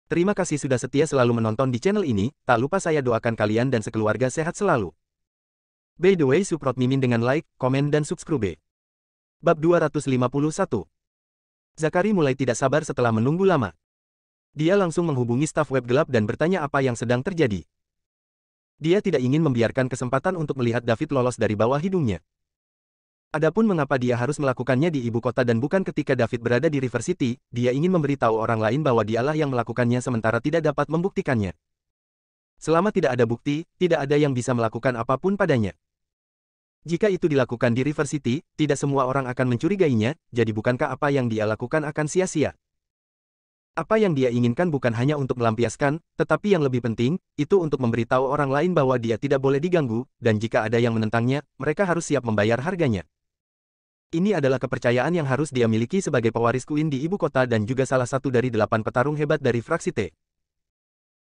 Terima kasih sudah setia selalu menonton di channel ini, tak lupa saya doakan kalian dan sekeluarga sehat selalu. By the way, support Mimin dengan like, komen dan subscribe. Bab 251. Zakari mulai tidak sabar setelah menunggu lama. Dia langsung menghubungi staf web gelap dan bertanya apa yang sedang terjadi. Dia tidak ingin membiarkan kesempatan untuk melihat David lolos dari bawah hidungnya. Adapun mengapa dia harus melakukannya di ibu kota dan bukan ketika David berada di River City, dia ingin memberitahu orang lain bahwa dialah yang melakukannya sementara tidak dapat membuktikannya. Selama tidak ada bukti, tidak ada yang bisa melakukan apapun padanya. Jika itu dilakukan di River City, tidak semua orang akan mencurigainya, jadi bukankah apa yang dia lakukan akan sia-sia? Apa yang dia inginkan bukan hanya untuk melampiaskan, tetapi yang lebih penting, itu untuk memberitahu orang lain bahwa dia tidak boleh diganggu, dan jika ada yang menentangnya, mereka harus siap membayar harganya. Ini adalah kepercayaan yang harus dia miliki sebagai pewaris Queen di ibu kota dan juga salah satu dari 8 petarung hebat dari fraksi T.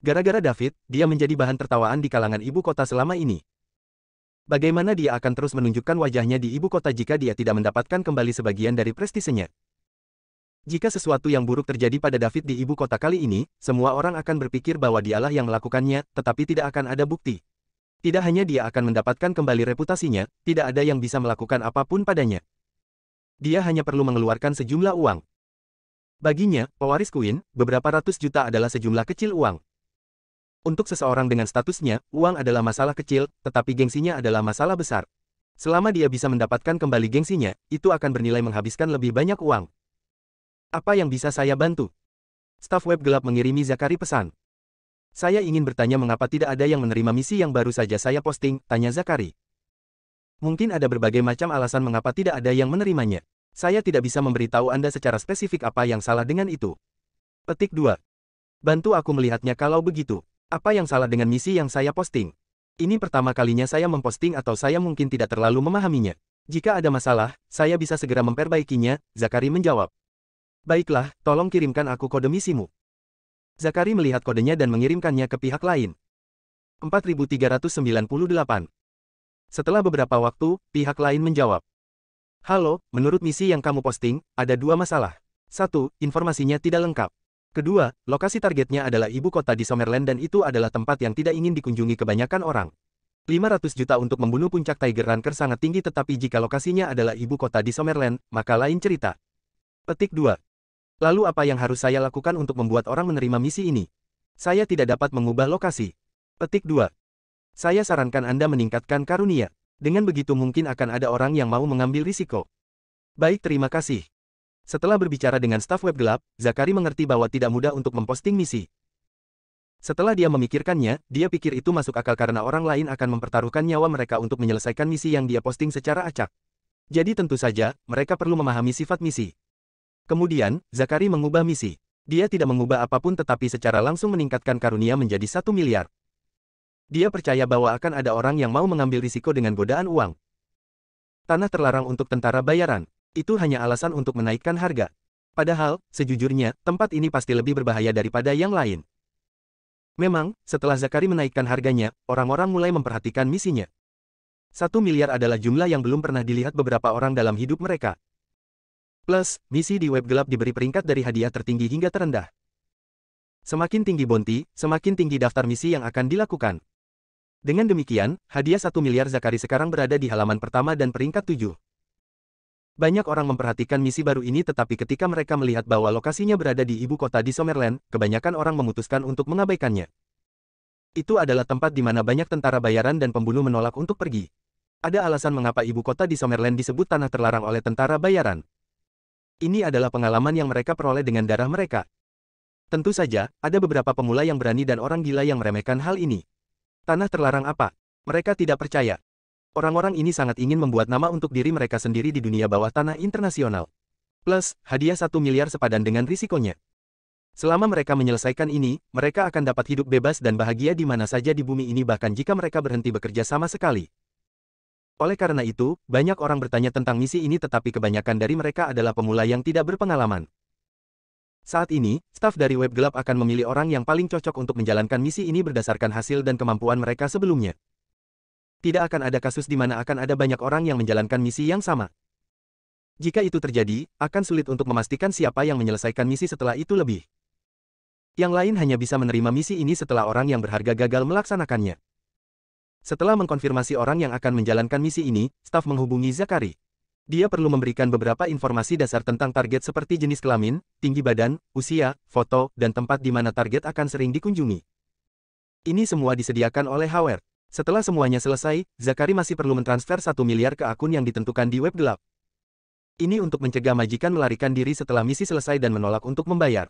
Gara-gara David, dia menjadi bahan tertawaan di kalangan ibu kota selama ini. Bagaimana dia akan terus menunjukkan wajahnya di ibu kota jika dia tidak mendapatkan kembali sebagian dari prestisenya? Jika sesuatu yang buruk terjadi pada David di ibu kota kali ini, semua orang akan berpikir bahwa dialah yang melakukannya, tetapi tidak akan ada bukti. Tidak hanya dia akan mendapatkan kembali reputasinya, tidak ada yang bisa melakukan apapun padanya. Dia hanya perlu mengeluarkan sejumlah uang. Baginya, pewaris Queen, beberapa ratus juta adalah sejumlah kecil uang. Untuk seseorang dengan statusnya, uang adalah masalah kecil, tetapi gengsinya adalah masalah besar. Selama dia bisa mendapatkan kembali gengsinya, itu akan bernilai menghabiskan lebih banyak uang. Apa yang bisa saya bantu? Staf web gelap mengirimi Zakari pesan. Saya ingin bertanya mengapa tidak ada yang menerima misi yang baru saja saya posting, tanya Zakari. Mungkin ada berbagai macam alasan mengapa tidak ada yang menerimanya. Saya tidak bisa memberitahu Anda secara spesifik apa yang salah dengan itu. Petik 2. Bantu aku melihatnya kalau begitu. Apa yang salah dengan misi yang saya posting? Ini pertama kalinya saya memposting atau saya mungkin tidak terlalu memahaminya. Jika ada masalah, saya bisa segera memperbaikinya, Zakari menjawab. Baiklah, tolong kirimkan aku kode misimu. Zakari melihat kodenya dan mengirimkannya ke pihak lain. 4398. Setelah beberapa waktu, pihak lain menjawab. Halo, menurut misi yang kamu posting, ada 2 masalah. 1. Informasinya tidak lengkap. Kedua, lokasi targetnya adalah ibu kota di Summerland dan itu adalah tempat yang tidak ingin dikunjungi kebanyakan orang. 500 juta untuk membunuh puncak Tiger Ranker sangat tinggi tetapi jika lokasinya adalah ibu kota di Summerland, maka lain cerita. Petik 2. Lalu apa yang harus saya lakukan untuk membuat orang menerima misi ini? Saya tidak dapat mengubah lokasi. Petik 2. Saya sarankan Anda meningkatkan karunia. Dengan begitu mungkin akan ada orang yang mau mengambil risiko. Baik, terima kasih. Setelah berbicara dengan staf web gelap, Zakari mengerti bahwa tidak mudah untuk memposting misi. Setelah dia memikirkannya, dia pikir itu masuk akal karena orang lain akan mempertaruhkan nyawa mereka untuk menyelesaikan misi yang dia posting secara acak. Jadi tentu saja, mereka perlu memahami sifat misi. Kemudian, Zakari mengubah misi. Dia tidak mengubah apapun tetapi secara langsung meningkatkan karunia menjadi 1 miliar. Dia percaya bahwa akan ada orang yang mau mengambil risiko dengan godaan uang. Tanah terlarang untuk tentara bayaran. Itu hanya alasan untuk menaikkan harga. Padahal, sejujurnya, tempat ini pasti lebih berbahaya daripada yang lain. Memang, setelah Zakari menaikkan harganya, orang-orang mulai memperhatikan misinya. 1 miliar adalah jumlah yang belum pernah dilihat beberapa orang dalam hidup mereka. Plus, misi di web gelap diberi peringkat dari hadiah tertinggi hingga terendah. Semakin tinggi bounty, semakin tinggi daftar misi yang akan dilakukan. Dengan demikian, hadiah 1 miliar Zakari sekarang berada di halaman pertama dan peringkat 7. Banyak orang memperhatikan misi baru ini tetapi ketika mereka melihat bahwa lokasinya berada di ibu kota di Summerland, kebanyakan orang memutuskan untuk mengabaikannya. Itu adalah tempat di mana banyak tentara bayaran dan pembunuh menolak untuk pergi. Ada alasan mengapa ibu kota di Summerland disebut tanah terlarang oleh tentara bayaran. Ini adalah pengalaman yang mereka peroleh dengan darah mereka. Tentu saja, ada beberapa pemula yang berani dan orang gila yang meremehkan hal ini. Tanah terlarang apa? Mereka tidak percaya. Orang-orang ini sangat ingin membuat nama untuk diri mereka sendiri di dunia bawah tanah internasional. Plus, hadiah 1 miliar sepadan dengan risikonya. Selama mereka menyelesaikan ini, mereka akan dapat hidup bebas dan bahagia di mana saja di bumi ini bahkan jika mereka berhenti bekerja sama sekali. Oleh karena itu, banyak orang bertanya tentang misi ini tetapi kebanyakan dari mereka adalah pemula yang tidak berpengalaman. Saat ini, staf dari web gelap akan memilih orang yang paling cocok untuk menjalankan misi ini berdasarkan hasil dan kemampuan mereka sebelumnya. Tidak akan ada kasus di mana akan ada banyak orang yang menjalankan misi yang sama. Jika itu terjadi, akan sulit untuk memastikan siapa yang menyelesaikan misi setelah itu lebih. Yang lain hanya bisa menerima misi ini setelah orang yang berharga gagal melaksanakannya. Setelah mengkonfirmasi orang yang akan menjalankan misi ini, staf menghubungi Zakari. Dia perlu memberikan beberapa informasi dasar tentang target seperti jenis kelamin, tinggi badan, usia, foto, dan tempat di mana target akan sering dikunjungi. Ini semua disediakan oleh Howard. Setelah semuanya selesai, Zakari masih perlu mentransfer 1 miliar ke akun yang ditentukan di web gelap. Ini untuk mencegah majikan melarikan diri setelah misi selesai dan menolak untuk membayar.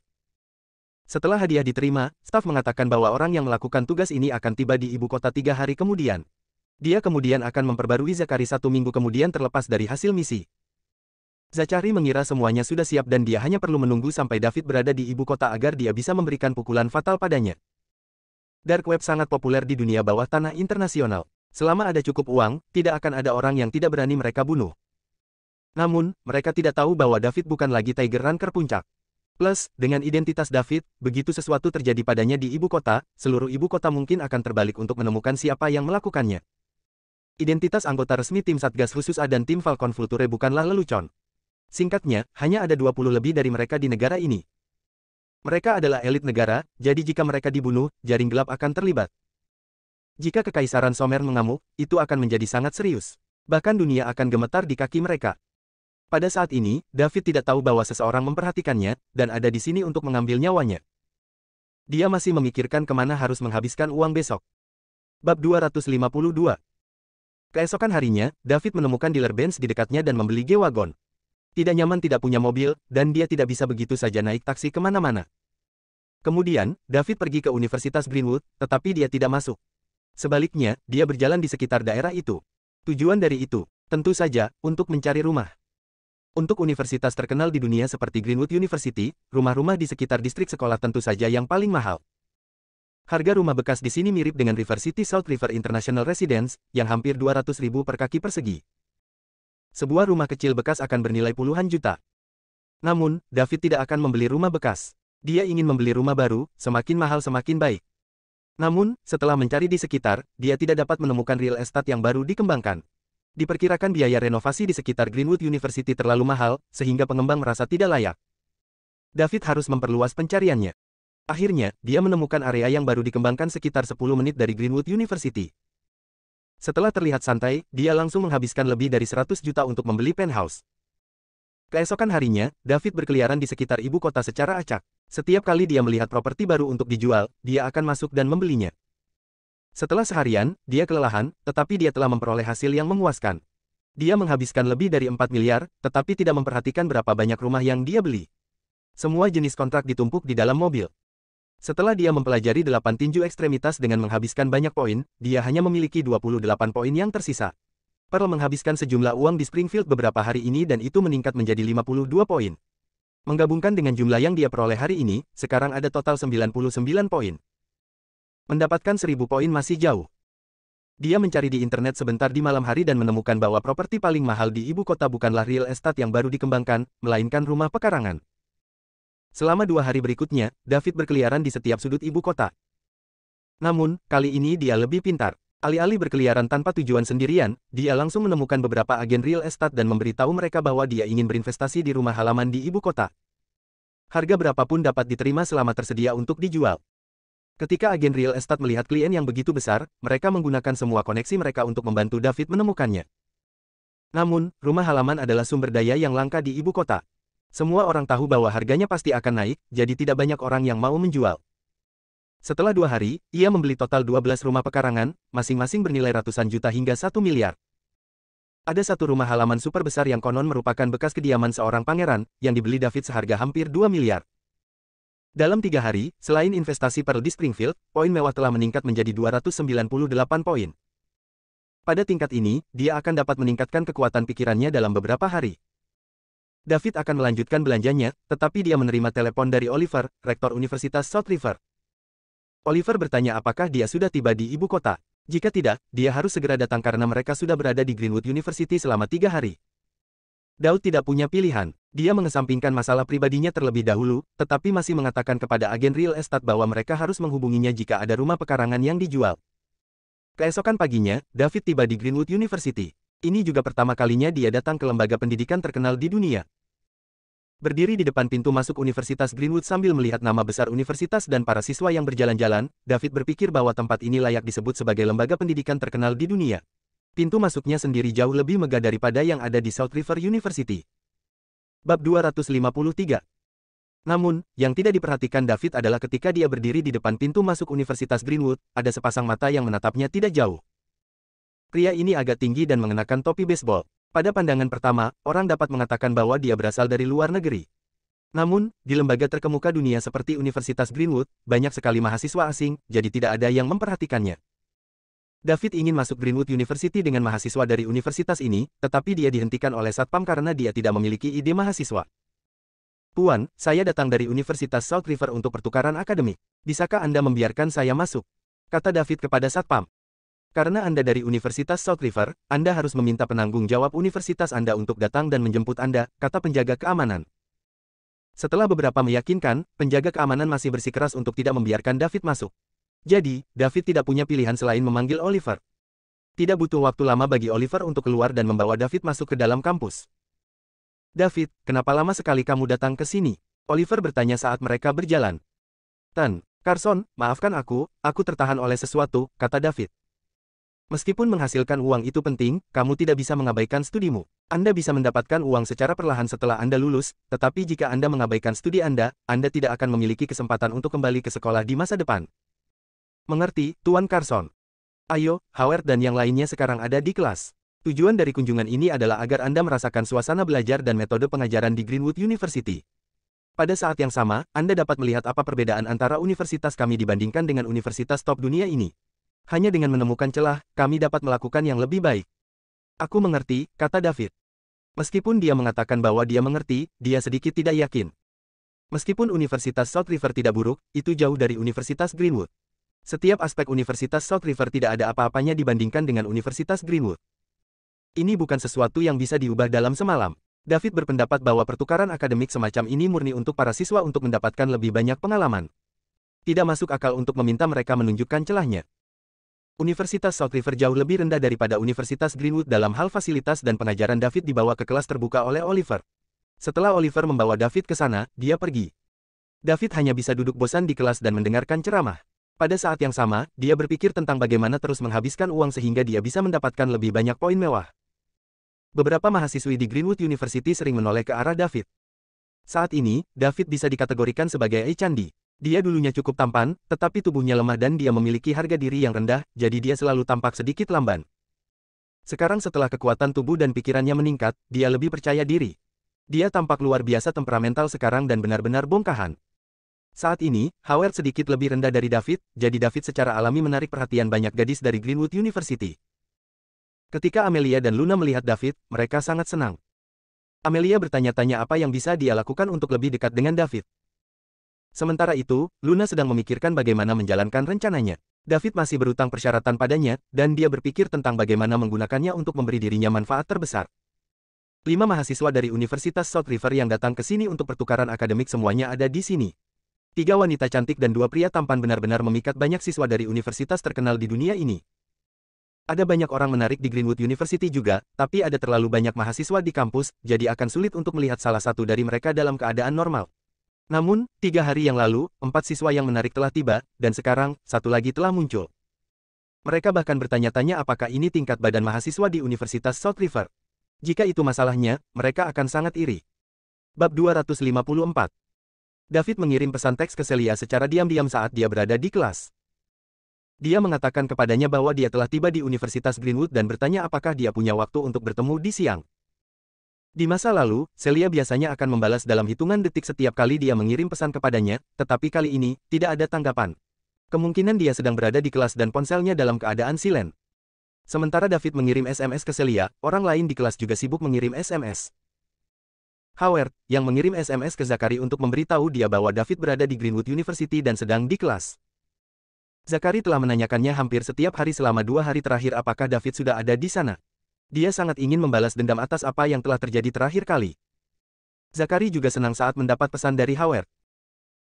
Setelah hadiah diterima, staf mengatakan bahwa orang yang melakukan tugas ini akan tiba di ibu kota 3 hari kemudian. Dia kemudian akan memperbarui Zakari 1 minggu kemudian terlepas dari hasil misi. Zakari mengira semuanya sudah siap dan dia hanya perlu menunggu sampai David berada di ibu kota agar dia bisa memberikan pukulan fatal padanya. Dark Web sangat populer di dunia bawah tanah internasional. Selama ada cukup uang, tidak akan ada orang yang tidak berani mereka bunuh. Namun, mereka tidak tahu bahwa David bukan lagi Tiger Ranker puncak. Plus, dengan identitas David, begitu sesuatu terjadi padanya di ibu kota, seluruh ibu kota mungkin akan terbalik untuk menemukan siapa yang melakukannya. Identitas anggota resmi tim Satgas Khusus A dan tim Falcon Vulture bukanlah lelucon. Singkatnya, hanya ada 20 lebih dari mereka di negara ini. Mereka adalah elit negara, jadi jika mereka dibunuh, jaring gelap akan terlibat. Jika Kekaisaran Somer mengamuk, itu akan menjadi sangat serius. Bahkan dunia akan gemetar di kaki mereka. Pada saat ini, David tidak tahu bahwa seseorang memperhatikannya, dan ada di sini untuk mengambil nyawanya. Dia masih memikirkan kemana harus menghabiskan uang besok. Bab 252. Keesokan harinya, David menemukan dealer Benz di dekatnya dan membeli G-Wagon. Tidak nyaman tidak punya mobil, dan dia tidak bisa begitu saja naik taksi kemana-mana. Kemudian, David pergi ke Universitas Greenwood, tetapi dia tidak masuk. Sebaliknya, dia berjalan di sekitar daerah itu. Tujuan dari itu, tentu saja, untuk mencari rumah. Untuk universitas terkenal di dunia seperti Greenwood University, rumah-rumah di sekitar distrik sekolah tentu saja yang paling mahal. Harga rumah bekas di sini mirip dengan River City South River International Residence, yang hampir 200.000 per kaki persegi. Sebuah rumah kecil bekas akan bernilai puluhan juta. Namun, David tidak akan membeli rumah bekas. Dia ingin membeli rumah baru, semakin mahal semakin baik. Namun, setelah mencari di sekitar, dia tidak dapat menemukan real estate yang baru dikembangkan. Diperkirakan biaya renovasi di sekitar Greenwood University terlalu mahal, sehingga pengembang merasa tidak layak. David harus memperluas pencariannya. Akhirnya, dia menemukan area yang baru dikembangkan sekitar 10 menit dari Greenwood University. Setelah terlihat santai, dia langsung menghabiskan lebih dari 100 juta untuk membeli penthouse. Keesokan harinya, David berkeliaran di sekitar ibu kota secara acak. Setiap kali dia melihat properti baru untuk dijual, dia akan masuk dan membelinya. Setelah seharian, dia kelelahan, tetapi dia telah memperoleh hasil yang memuaskan. Dia menghabiskan lebih dari 4 miliar, tetapi tidak memperhatikan berapa banyak rumah yang dia beli. Semua jenis kontrak ditumpuk di dalam mobil. Setelah dia mempelajari 8 tinju ekstremitas dengan menghabiskan banyak poin, dia hanya memiliki 28 poin yang tersisa. Pearl menghabiskan sejumlah uang di Springfield beberapa hari ini dan itu meningkat menjadi 52 poin. Menggabungkan dengan jumlah yang dia peroleh hari ini, sekarang ada total 99 poin. Mendapatkan 1000 poin masih jauh. Dia mencari di internet sebentar di malam hari dan menemukan bahwa properti paling mahal di ibu kota bukanlah real estate yang baru dikembangkan, melainkan rumah pekarangan. Selama 2 hari berikutnya, David berkeliaran di setiap sudut ibu kota. Namun, kali ini dia lebih pintar. Alih-alih berkeliaran tanpa tujuan sendirian, dia langsung menemukan beberapa agen real estate dan memberitahu mereka bahwa dia ingin berinvestasi di rumah halaman di ibu kota. Harga berapapun dapat diterima selama tersedia untuk dijual. Ketika agen real estate melihat klien yang begitu besar, mereka menggunakan semua koneksi mereka untuk membantu David menemukannya. Namun, rumah halaman adalah sumber daya yang langka di ibu kota. Semua orang tahu bahwa harganya pasti akan naik, jadi tidak banyak orang yang mau menjual. Setelah 2 hari, ia membeli total 12 rumah pekarangan, masing-masing bernilai ratusan juta hingga 1 miliar. Ada satu rumah halaman super besar yang konon merupakan bekas kediaman seorang pangeran, yang dibeli David seharga hampir 2 miliar. Dalam 3 hari, selain investasi Pearl di Springfield, poin mewah telah meningkat menjadi 298 poin. Pada tingkat ini, dia akan dapat meningkatkan kekuatan pikirannya dalam beberapa hari. David akan melanjutkan belanjanya, tetapi dia menerima telepon dari Oliver, rektor Universitas South River. Oliver bertanya apakah dia sudah tiba di ibu kota. Jika tidak, dia harus segera datang karena mereka sudah berada di Greenwood University selama 3 hari. Daud tidak punya pilihan. Dia mengesampingkan masalah pribadinya terlebih dahulu, tetapi masih mengatakan kepada agen real estate bahwa mereka harus menghubunginya jika ada rumah pekarangan yang dijual. Keesokan paginya, David tiba di Greenwood University. Ini juga pertama kalinya dia datang ke lembaga pendidikan terkenal di dunia. Berdiri di depan pintu masuk Universitas Greenwood sambil melihat nama besar universitas dan para siswa yang berjalan-jalan, David berpikir bahwa tempat ini layak disebut sebagai lembaga pendidikan terkenal di dunia. Pintu masuknya sendiri jauh lebih megah daripada yang ada di South River University. Bab 253. Namun, yang tidak diperhatikan David adalah ketika dia berdiri di depan pintu masuk Universitas Greenwood, ada sepasang mata yang menatapnya tidak jauh. Pria ini agak tinggi dan mengenakan topi baseball. Pada pandangan pertama, orang dapat mengatakan bahwa dia berasal dari luar negeri. Namun, di lembaga terkemuka dunia seperti Universitas Greenwood, banyak sekali mahasiswa asing, jadi tidak ada yang memperhatikannya. David ingin masuk Greenwood University dengan mahasiswa dari universitas ini, tetapi dia dihentikan oleh satpam karena dia tidak memiliki ide mahasiswa. "Puan, saya datang dari Universitas South River untuk pertukaran akademik. Bisakah Anda membiarkan saya masuk?" kata David kepada satpam. "Karena Anda dari Universitas South River, Anda harus meminta penanggung jawab universitas Anda untuk datang dan menjemput Anda," kata penjaga keamanan. Setelah beberapa meyakinkan, penjaga keamanan masih bersikeras untuk tidak membiarkan David masuk. Jadi, David tidak punya pilihan selain memanggil Oliver. Tidak butuh waktu lama bagi Oliver untuk keluar dan membawa David masuk ke dalam kampus. "David, kenapa lama sekali kamu datang ke sini?" Oliver bertanya saat mereka berjalan. "Tan, Carson, maafkan aku tertahan oleh sesuatu," kata David. "Meskipun menghasilkan uang itu penting, kamu tidak bisa mengabaikan studimu. Anda bisa mendapatkan uang secara perlahan setelah Anda lulus, tetapi jika Anda mengabaikan studi Anda tidak akan memiliki kesempatan untuk kembali ke sekolah di masa depan." "Mengerti, Tuan Carson. Ayo, Howard dan yang lainnya sekarang ada di kelas. Tujuan dari kunjungan ini adalah agar Anda merasakan suasana belajar dan metode pengajaran di Greenwood University. Pada saat yang sama, Anda dapat melihat apa perbedaan antara universitas kami dibandingkan dengan universitas top dunia ini. Hanya dengan menemukan celah, kami dapat melakukan yang lebih baik." "Aku mengerti," kata David. Meskipun dia mengatakan bahwa dia mengerti, dia sedikit tidak yakin. Meskipun Universitas South River tidak buruk, itu jauh dari Universitas Greenwood. Setiap aspek Universitas South River tidak ada apa-apanya dibandingkan dengan Universitas Greenwood. Ini bukan sesuatu yang bisa diubah dalam semalam. David berpendapat bahwa pertukaran akademik semacam ini murni untuk para siswa untuk mendapatkan lebih banyak pengalaman. Tidak masuk akal untuk meminta mereka menunjukkan celahnya. Universitas South River jauh lebih rendah daripada Universitas Greenwood dalam hal fasilitas dan pengajaran. David dibawa ke kelas terbuka oleh Oliver. Setelah Oliver membawa David ke sana, dia pergi. David hanya bisa duduk bosan di kelas dan mendengarkan ceramah. Pada saat yang sama, dia berpikir tentang bagaimana terus menghabiskan uang sehingga dia bisa mendapatkan lebih banyak poin mewah. Beberapa mahasiswi di Greenwood University sering menoleh ke arah David. Saat ini, David bisa dikategorikan sebagai candi. Dia dulunya cukup tampan, tetapi tubuhnya lemah dan dia memiliki harga diri yang rendah, jadi dia selalu tampak sedikit lamban. Sekarang setelah kekuatan tubuh dan pikirannya meningkat, dia lebih percaya diri. Dia tampak luar biasa temperamental sekarang dan benar-benar bongkahan. Saat ini, Howard sedikit lebih rendah dari David, jadi David secara alami menarik perhatian banyak gadis dari Greenwood University. Ketika Amelia dan Luna melihat David, mereka sangat senang. Amelia bertanya-tanya apa yang bisa dia lakukan untuk lebih dekat dengan David. Sementara itu, Luna sedang memikirkan bagaimana menjalankan rencananya. David masih berutang persyaratan padanya, dan dia berpikir tentang bagaimana menggunakannya untuk memberi dirinya manfaat terbesar. 5 mahasiswa dari Universitas South River yang datang ke sini untuk pertukaran akademik semuanya ada di sini. 3 wanita cantik dan 2 pria tampan benar-benar memikat banyak siswa dari universitas terkenal di dunia ini. Ada banyak orang menarik di Greenwood University juga, tapi ada terlalu banyak mahasiswa di kampus, jadi akan sulit untuk melihat salah satu dari mereka dalam keadaan normal. Namun, 3 hari yang lalu, 4 siswa yang menarik telah tiba, dan sekarang, 1 lagi telah muncul. Mereka bahkan bertanya-tanya apakah ini tingkat badan mahasiswa di Universitas South River. Jika itu masalahnya, mereka akan sangat iri. Bab 254. David mengirim pesan teks ke Celia secara diam-diam saat dia berada di kelas. Dia mengatakan kepadanya bahwa dia telah tiba di Universitas Greenwood dan bertanya apakah dia punya waktu untuk bertemu di siang. Di masa lalu, Celia biasanya akan membalas dalam hitungan detik setiap kali dia mengirim pesan kepadanya, tetapi kali ini, tidak ada tanggapan. Kemungkinan dia sedang berada di kelas dan ponselnya dalam keadaan silen. Sementara David mengirim SMS ke Celia, orang lain di kelas juga sibuk mengirim SMS. Howard, yang mengirim SMS ke Zachary untuk memberitahu dia bahwa David berada di Greenwood University dan sedang di kelas. Zachary telah menanyakannya hampir setiap hari selama 2 hari terakhir apakah David sudah ada di sana. Dia sangat ingin membalas dendam atas apa yang telah terjadi terakhir kali. Zachary juga senang saat mendapat pesan dari Howard.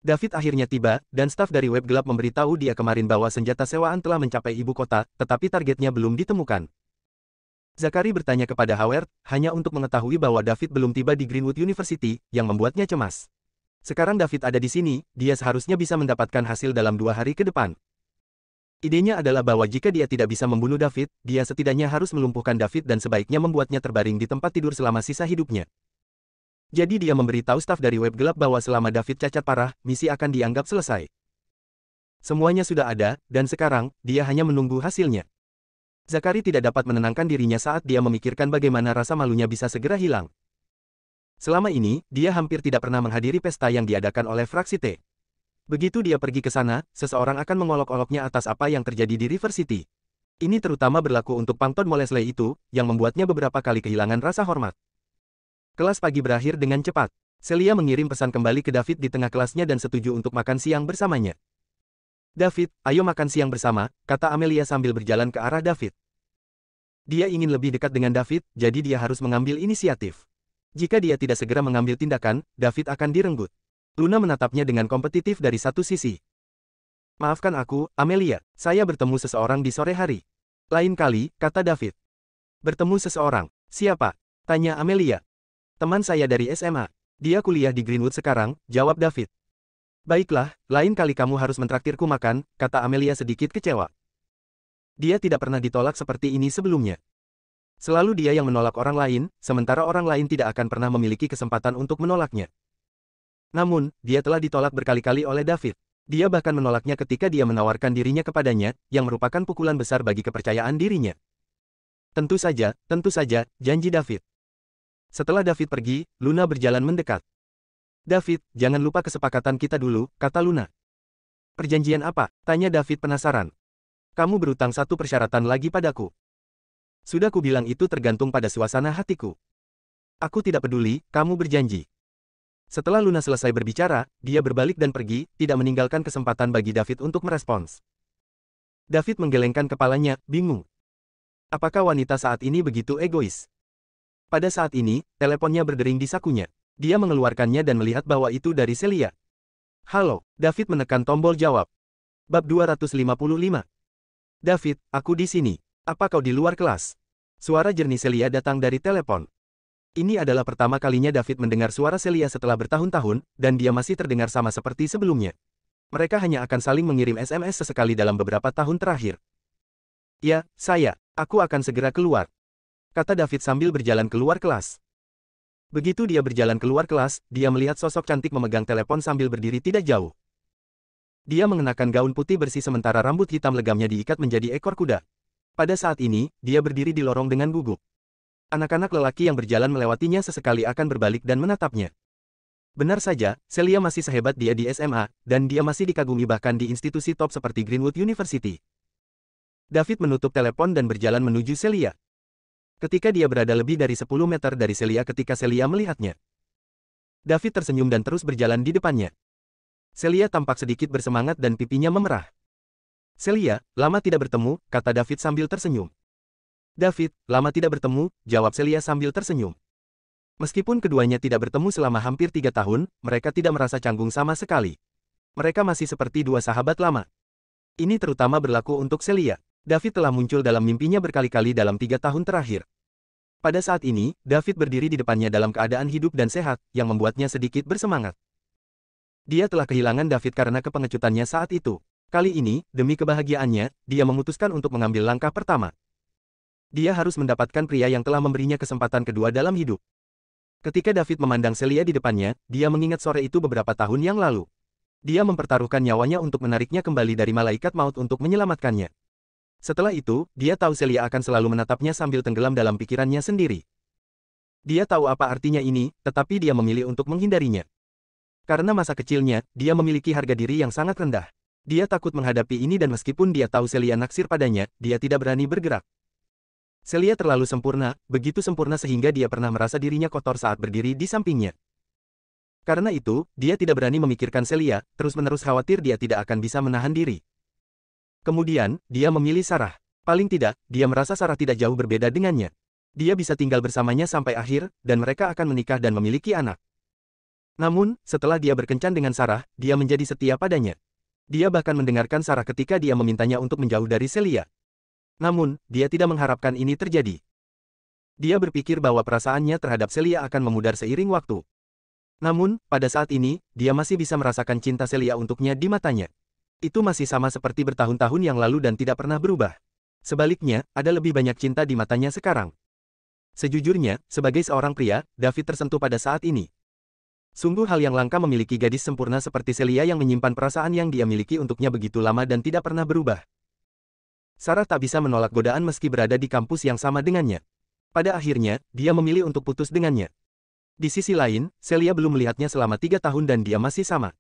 David akhirnya tiba, dan staf dari web gelap memberitahu dia kemarin bahwa senjata sewaan telah mencapai ibu kota, tetapi targetnya belum ditemukan. Zachary bertanya kepada Howard, hanya untuk mengetahui bahwa David belum tiba di Greenwood University, yang membuatnya cemas. Sekarang David ada di sini, dia seharusnya bisa mendapatkan hasil dalam 2 hari ke depan. Idenya adalah bahwa jika dia tidak bisa membunuh David, dia setidaknya harus melumpuhkan David dan sebaiknya membuatnya terbaring di tempat tidur selama sisa hidupnya. Jadi dia memberitahu staf dari web gelap bahwa selama David cacat parah, misi akan dianggap selesai. Semuanya sudah ada, dan sekarang, dia hanya menunggu hasilnya. Zachary tidak dapat menenangkan dirinya saat dia memikirkan bagaimana rasa malunya bisa segera hilang. Selama ini, dia hampir tidak pernah menghadiri pesta yang diadakan oleh fraksi T. Begitu dia pergi ke sana, seseorang akan mengolok-oloknya atas apa yang terjadi di River City. Ini terutama berlaku untuk Pangton Molesley itu, yang membuatnya beberapa kali kehilangan rasa hormat. Kelas pagi berakhir dengan cepat. Celia mengirim pesan kembali ke David di tengah kelasnya dan setuju untuk makan siang bersamanya. David, ayo makan siang bersama, kata Amelia sambil berjalan ke arah David. Dia ingin lebih dekat dengan David, jadi dia harus mengambil inisiatif. Jika dia tidak segera mengambil tindakan, David akan direnggut. Luna menatapnya dengan kompetitif dari satu sisi. Maafkan aku, Amelia, saya bertemu seseorang di sore hari. Lain kali, kata David. Bertemu seseorang, siapa? Tanya Amelia. Teman saya dari SMA. Dia kuliah di Greenwood sekarang, jawab David. Baiklah, lain kali kamu harus mentraktirku makan, kata Amelia sedikit kecewa. Dia tidak pernah ditolak seperti ini sebelumnya. Selalu dia yang menolak orang lain, sementara orang lain tidak akan pernah memiliki kesempatan untuk menolaknya. Namun, dia telah ditolak berkali-kali oleh David. Dia bahkan menolaknya ketika dia menawarkan dirinya kepadanya, yang merupakan pukulan besar bagi kepercayaan dirinya. Tentu saja, janji David. Setelah David pergi, Luna berjalan mendekat. David, jangan lupa kesepakatan kita dulu, kata Luna. Perjanjian apa? Tanya David penasaran. Kamu berutang satu persyaratan lagi padaku. Sudah kubilang itu tergantung pada suasana hatiku. Aku tidak peduli, kamu berjanji. Setelah Luna selesai berbicara, dia berbalik dan pergi, tidak meninggalkan kesempatan bagi David untuk merespons. David menggelengkan kepalanya, bingung. Apakah wanita saat ini begitu egois? Pada saat ini, teleponnya berdering di sakunya. Dia mengeluarkannya dan melihat bahwa itu dari Celia. Halo, David menekan tombol jawab. Bab 255. David, aku di sini. Apa kau di luar kelas? Suara jernih Celia datang dari telepon. Ini adalah pertama kalinya David mendengar suara Celia setelah bertahun-tahun, dan dia masih terdengar sama seperti sebelumnya. Mereka hanya akan saling mengirim SMS sesekali dalam beberapa tahun terakhir. Ya, aku akan segera keluar, kata David sambil berjalan keluar kelas. Begitu dia berjalan keluar kelas, dia melihat sosok cantik memegang telepon sambil berdiri tidak jauh. Dia mengenakan gaun putih bersih sementara rambut hitam legamnya diikat menjadi ekor kuda. Pada saat ini, dia berdiri di lorong dengan gugup. Anak-anak lelaki yang berjalan melewatinya sesekali akan berbalik dan menatapnya. Benar saja, Celia masih sehebat dia di SMA, dan dia masih dikagumi bahkan di institusi top seperti Greenwood University. David menutup telepon dan berjalan menuju Celia. Ketika dia berada lebih dari 10 meter dari Celia ketika Celia melihatnya. David tersenyum dan terus berjalan di depannya. Celia tampak sedikit bersemangat dan pipinya memerah. Celia, lama tidak bertemu, kata David sambil tersenyum. David, lama tidak bertemu, jawab Celia sambil tersenyum. Meskipun keduanya tidak bertemu selama hampir 3 tahun, mereka tidak merasa canggung sama sekali. Mereka masih seperti dua sahabat lama. Ini terutama berlaku untuk Celia. David telah muncul dalam mimpinya berkali-kali dalam 3 tahun terakhir. Pada saat ini, David berdiri di depannya dalam keadaan hidup dan sehat, yang membuatnya sedikit bersemangat. Dia telah kehilangan David karena kepengecutannya saat itu. Kali ini, demi kebahagiaannya, dia memutuskan untuk mengambil langkah pertama. Dia harus mendapatkan pria yang telah memberinya kesempatan kedua dalam hidup. Ketika David memandang Celia di depannya, dia mengingat sore itu beberapa tahun yang lalu. Dia mempertaruhkan nyawanya untuk menariknya kembali dari malaikat maut untuk menyelamatkannya. Setelah itu, dia tahu Celia akan selalu menatapnya sambil tenggelam dalam pikirannya sendiri. Dia tahu apa artinya ini, tetapi dia memilih untuk menghindarinya. Karena masa kecilnya, dia memiliki harga diri yang sangat rendah. Dia takut menghadapi ini dan meskipun dia tahu Celia naksir padanya, dia tidak berani bergerak. Celia terlalu sempurna, begitu sempurna sehingga dia pernah merasa dirinya kotor saat berdiri di sampingnya. Karena itu, dia tidak berani memikirkan Celia, terus-menerus khawatir dia tidak akan bisa menahan diri. Kemudian, dia memilih Sarah. Paling tidak, dia merasa Sarah tidak jauh berbeda dengannya. Dia bisa tinggal bersamanya sampai akhir, dan mereka akan menikah dan memiliki anak. Namun, setelah dia berkencan dengan Sarah, dia menjadi setia padanya. Dia bahkan mendengarkan Sarah ketika dia memintanya untuk menjauh dari Celia. Namun, dia tidak mengharapkan ini terjadi. Dia berpikir bahwa perasaannya terhadap Celia akan memudar seiring waktu. Namun, pada saat ini, dia masih bisa merasakan cinta Celia untuknya di matanya. Itu masih sama seperti bertahun-tahun yang lalu dan tidak pernah berubah. Sebaliknya, ada lebih banyak cinta di matanya sekarang. Sejujurnya, sebagai seorang pria, David tersentuh pada saat ini. Sungguh hal yang langka memiliki gadis sempurna seperti Celia yang menyimpan perasaan yang dia miliki untuknya begitu lama dan tidak pernah berubah. Sarah tak bisa menolak godaan meski berada di kampus yang sama dengannya. Pada akhirnya, dia memilih untuk putus dengannya. Di sisi lain, Celia belum melihatnya selama 3 tahun dan dia masih sama.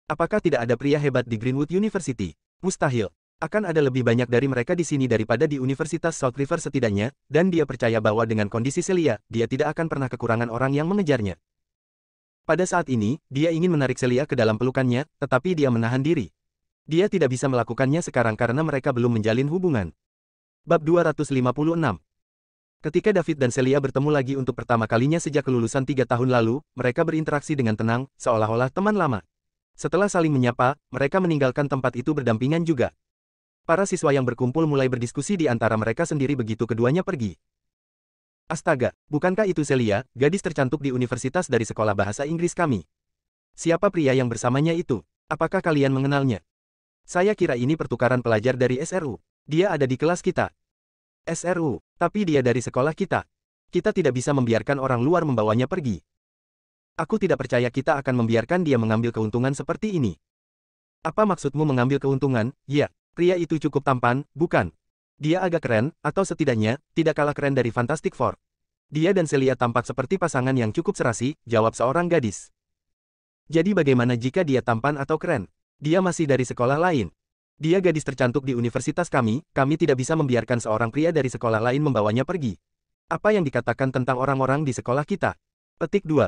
Apakah tidak ada pria hebat di Greenwood University? Mustahil. Akan ada lebih banyak dari mereka di sini daripada di Universitas South River setidaknya, dan dia percaya bahwa dengan kondisi Celia, dia tidak akan pernah kekurangan orang yang mengejarnya. Pada saat ini, dia ingin menarik Celia ke dalam pelukannya, tetapi dia menahan diri. Dia tidak bisa melakukannya sekarang karena mereka belum menjalin hubungan. Bab 256. Ketika David dan Celia bertemu lagi untuk pertama kalinya sejak kelulusan 3 tahun lalu, mereka berinteraksi dengan tenang, seolah-olah teman lama. Setelah saling menyapa, mereka meninggalkan tempat itu berdampingan juga. Para siswa yang berkumpul mulai berdiskusi di antara mereka sendiri begitu keduanya pergi. Astaga, bukankah itu Celia, gadis tercantik di universitas dari sekolah bahasa Inggris kami? Siapa pria yang bersamanya itu? Apakah kalian mengenalnya? Saya kira ini pertukaran pelajar dari SRU. Dia ada di kelas kita. SRU, tapi dia dari sekolah kita. Kita tidak bisa membiarkan orang luar membawanya pergi. Aku tidak percaya kita akan membiarkan dia mengambil keuntungan seperti ini. Apa maksudmu mengambil keuntungan? Ya, pria itu cukup tampan, bukan? Dia agak keren, atau setidaknya, tidak kalah keren dari Fantastic Four. Dia dan Celia tampak seperti pasangan yang cukup serasi, jawab seorang gadis. Jadi bagaimana jika dia tampan atau keren? Dia masih dari sekolah lain. Dia gadis tercantik di universitas kami tidak bisa membiarkan seorang pria dari sekolah lain membawanya pergi. Apa yang dikatakan tentang orang-orang di sekolah kita? Petik 2.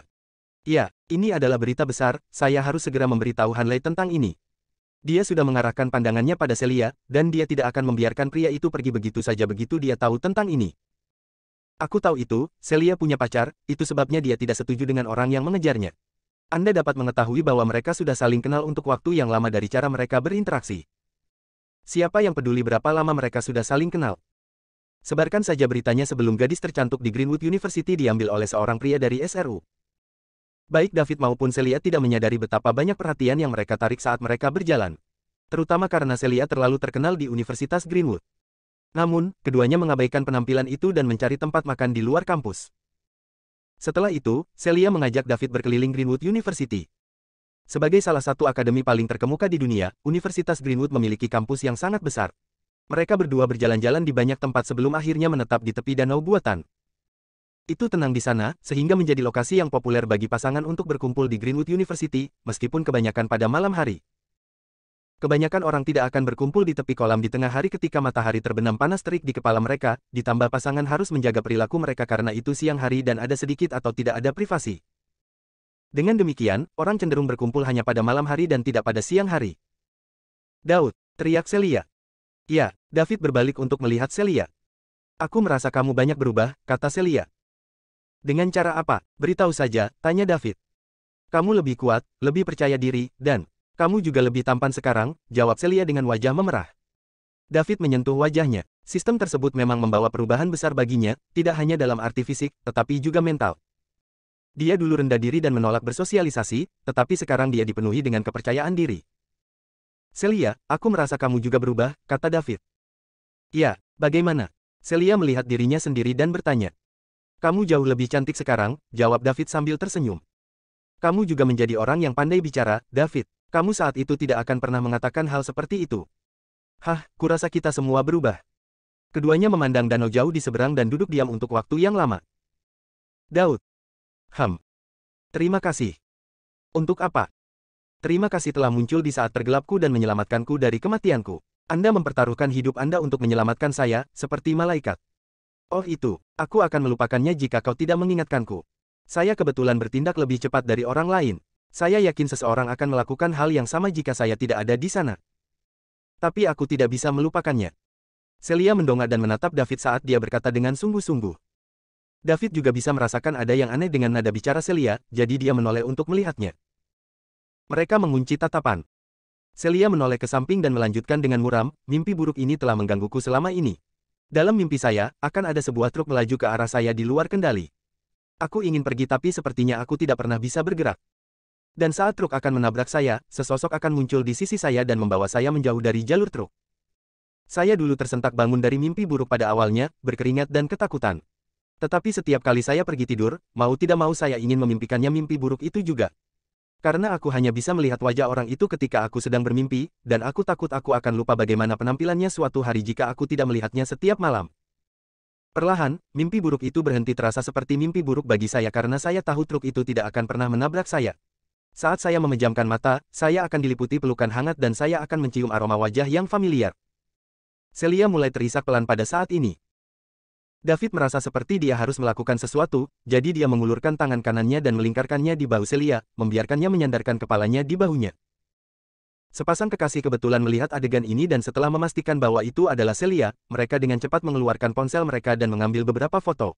Ya, ini adalah berita besar, saya harus segera memberitahu Hanley tentang ini. Dia sudah mengarahkan pandangannya pada Celia, dan dia tidak akan membiarkan pria itu pergi begitu saja begitu dia tahu tentang ini. Aku tahu itu, Celia punya pacar, itu sebabnya dia tidak setuju dengan orang yang mengejarnya. Anda dapat mengetahui bahwa mereka sudah saling kenal untuk waktu yang lama dari cara mereka berinteraksi. Siapa yang peduli berapa lama mereka sudah saling kenal? Sebarkan saja beritanya sebelum gadis tercantik di Greenwood University diambil oleh seorang pria dari SRU. Baik David maupun Celia tidak menyadari betapa banyak perhatian yang mereka tarik saat mereka berjalan. Terutama karena Celia terlalu terkenal di Universitas Greenwood. Namun, keduanya mengabaikan penampilan itu dan mencari tempat makan di luar kampus. Setelah itu, Celia mengajak David berkeliling Greenwood University. Sebagai salah satu akademi paling terkemuka di dunia, Universitas Greenwood memiliki kampus yang sangat besar. Mereka berdua berjalan-jalan di banyak tempat sebelum akhirnya menetap di tepi danau buatan. Itu tenang di sana, sehingga menjadi lokasi yang populer bagi pasangan untuk berkumpul di Greenwood University, meskipun kebanyakan pada malam hari. Kebanyakan orang tidak akan berkumpul di tepi kolam di tengah hari ketika matahari terbenam panas terik di kepala mereka, ditambah pasangan harus menjaga perilaku mereka karena itu siang hari dan ada sedikit atau tidak ada privasi. Dengan demikian, orang cenderung berkumpul hanya pada malam hari dan tidak pada siang hari. Daud, teriak Celia. Ya, David berbalik untuk melihat Celia. Aku merasa kamu banyak berubah, kata Celia. Dengan cara apa? Beritahu saja, tanya David. Kamu lebih kuat, lebih percaya diri, dan kamu juga lebih tampan sekarang, jawab Celia dengan wajah memerah. David menyentuh wajahnya. Sistem tersebut memang membawa perubahan besar baginya, tidak hanya dalam arti fisik, tetapi juga mental. Dia dulu rendah diri dan menolak bersosialisasi, tetapi sekarang dia dipenuhi dengan kepercayaan diri. Celia, aku merasa kamu juga berubah, kata David. Ya, bagaimana? Celia melihat dirinya sendiri dan bertanya. Kamu jauh lebih cantik sekarang, jawab David sambil tersenyum. Kamu juga menjadi orang yang pandai bicara, David. Kamu saat itu tidak akan pernah mengatakan hal seperti itu. Hah, kurasa kita semua berubah. Keduanya memandang danau jauh di seberang dan duduk diam untuk waktu yang lama. Daud. Terima kasih. Untuk apa? Terima kasih telah muncul di saat tergelapku dan menyelamatkanku dari kematianku. Anda mempertaruhkan hidup Anda untuk menyelamatkan saya, seperti malaikat. Oh itu, aku akan melupakannya jika kau tidak mengingatkanku. Saya kebetulan bertindak lebih cepat dari orang lain. Saya yakin seseorang akan melakukan hal yang sama jika saya tidak ada di sana. Tapi aku tidak bisa melupakannya. Celia mendongak dan menatap David saat dia berkata dengan sungguh-sungguh. David juga bisa merasakan ada yang aneh dengan nada bicara Celia, jadi dia menoleh untuk melihatnya. Mereka mengunci tatapan. Celia menoleh ke samping dan melanjutkan dengan muram, mimpi buruk ini telah menggangguku selama ini. Dalam mimpi saya, akan ada sebuah truk melaju ke arah saya di luar kendali. Aku ingin pergi tapi sepertinya aku tidak pernah bisa bergerak. Dan saat truk akan menabrak saya, sesosok akan muncul di sisi saya dan membawa saya menjauh dari jalur truk. Saya dulu tersentak bangun dari mimpi buruk pada awalnya, berkeringat dan ketakutan. Tetapi setiap kali saya pergi tidur, mau tidak mau saya ingin memimpikannya mimpi buruk itu juga. Karena aku hanya bisa melihat wajah orang itu ketika aku sedang bermimpi, dan aku takut aku akan lupa bagaimana penampilannya suatu hari jika aku tidak melihatnya setiap malam. Perlahan, mimpi buruk itu berhenti terasa seperti mimpi buruk bagi saya karena saya tahu truk itu tidak akan pernah menabrak saya. Saat saya memejamkan mata, saya akan diliputi pelukan hangat dan saya akan mencium aroma wajah yang familiar. Celia mulai terisak pelan pada saat ini. David merasa seperti dia harus melakukan sesuatu, jadi dia mengulurkan tangan kanannya dan melingkarkannya di bahu Celia, membiarkannya menyandarkan kepalanya di bahunya. Sepasang kekasih kebetulan melihat adegan ini dan setelah memastikan bahwa itu adalah Celia, mereka dengan cepat mengeluarkan ponsel mereka dan mengambil beberapa foto.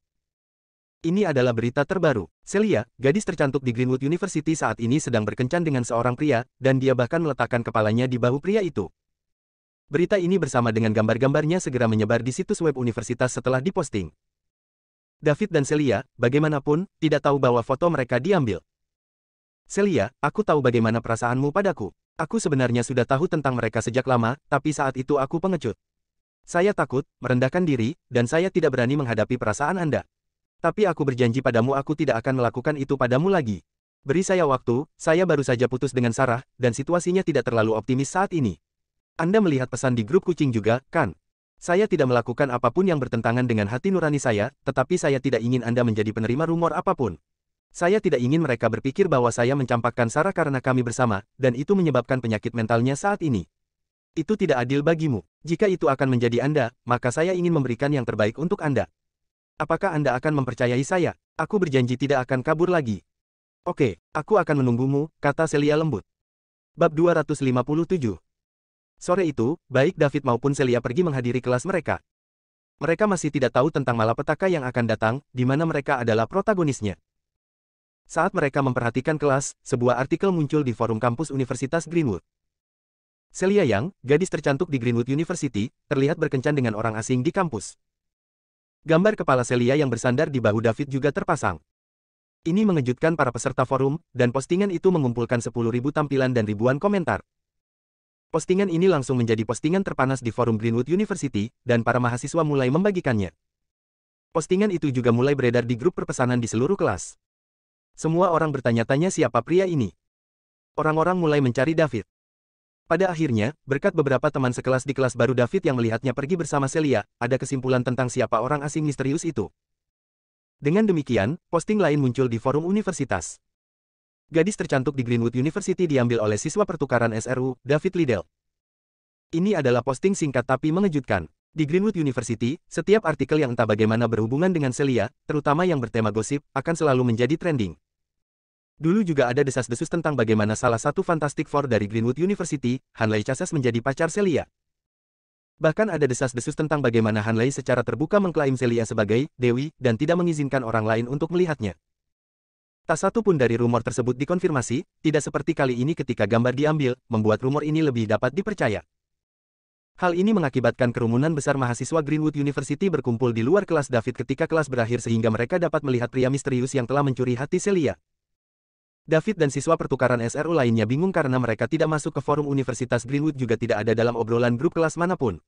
Ini adalah berita terbaru. Celia, gadis tercantik di Greenwood University saat ini sedang berkencan dengan seorang pria, dan dia bahkan meletakkan kepalanya di bahu pria itu. Berita ini bersama dengan gambar-gambarnya segera menyebar di situs web universitas setelah diposting. David dan Celia, bagaimanapun, tidak tahu bahwa foto mereka diambil. Celia, aku tahu bagaimana perasaanmu padaku. Aku sebenarnya sudah tahu tentang mereka sejak lama, tapi saat itu aku pengecut. Saya takut, merendahkan diri, dan saya tidak berani menghadapi perasaan Anda. Tapi aku berjanji padamu aku tidak akan melakukan itu padamu lagi. Beri saya waktu, saya baru saja putus dengan Sarah, dan situasinya tidak terlalu optimis saat ini. Anda melihat pesan di grup kucing juga, kan? Saya tidak melakukan apapun yang bertentangan dengan hati nurani saya, tetapi saya tidak ingin Anda menjadi penerima rumor apapun. Saya tidak ingin mereka berpikir bahwa saya mencampakkan Sarah karena kami bersama, dan itu menyebabkan penyakit mentalnya saat ini. Itu tidak adil bagimu. Jika itu akan menjadi Anda, maka saya ingin memberikan yang terbaik untuk Anda. Apakah Anda akan mempercayai saya? Aku berjanji tidak akan kabur lagi. Oke, aku akan menunggumu, kata Celia lembut. Bab 257. Sore itu, baik David maupun Celia pergi menghadiri kelas mereka. Mereka masih tidak tahu tentang malapetaka yang akan datang, di mana mereka adalah protagonisnya. Saat mereka memperhatikan kelas, sebuah artikel muncul di forum kampus Universitas Greenwood. Celia Yang, gadis tercantik di Greenwood University, terlihat berkencan dengan orang asing di kampus. Gambar kepala Celia yang bersandar di bahu David juga terpasang. Ini mengejutkan para peserta forum, dan postingan itu mengumpulkan 10.000 tampilan dan ribuan komentar. Postingan ini langsung menjadi postingan terpanas di forum Greenwood University, dan para mahasiswa mulai membagikannya. Postingan itu juga mulai beredar di grup perpesanan di seluruh kelas. Semua orang bertanya-tanya siapa pria ini. Orang-orang mulai mencari David. Pada akhirnya, berkat beberapa teman sekelas di kelas baru David yang melihatnya pergi bersama Celia, ada kesimpulan tentang siapa orang asing misterius itu. Dengan demikian, posting lain muncul di forum universitas. Gadis tercantik di Greenwood University diambil oleh siswa pertukaran SRU, David Liddell. Ini adalah posting singkat tapi mengejutkan. Di Greenwood University, setiap artikel yang entah bagaimana berhubungan dengan Celia, terutama yang bertema gosip, akan selalu menjadi trending. Dulu juga ada desas-desus tentang bagaimana salah satu Fantastic Four dari Greenwood University, Hanley Chasez menjadi pacar Celia. Bahkan ada desas-desus tentang bagaimana Hanley secara terbuka mengklaim Celia sebagai Dewi, dan tidak mengizinkan orang lain untuk melihatnya. Tak satu pun dari rumor tersebut dikonfirmasi, tidak seperti kali ini ketika gambar diambil, membuat rumor ini lebih dapat dipercaya. Hal ini mengakibatkan kerumunan besar mahasiswa Greenwood University berkumpul di luar kelas David ketika kelas berakhir sehingga mereka dapat melihat pria misterius yang telah mencuri hati Celia. David dan siswa pertukaran SRU lainnya bingung karena mereka tidak masuk ke forum Universitas Greenwood juga tidak ada dalam obrolan grup kelas manapun.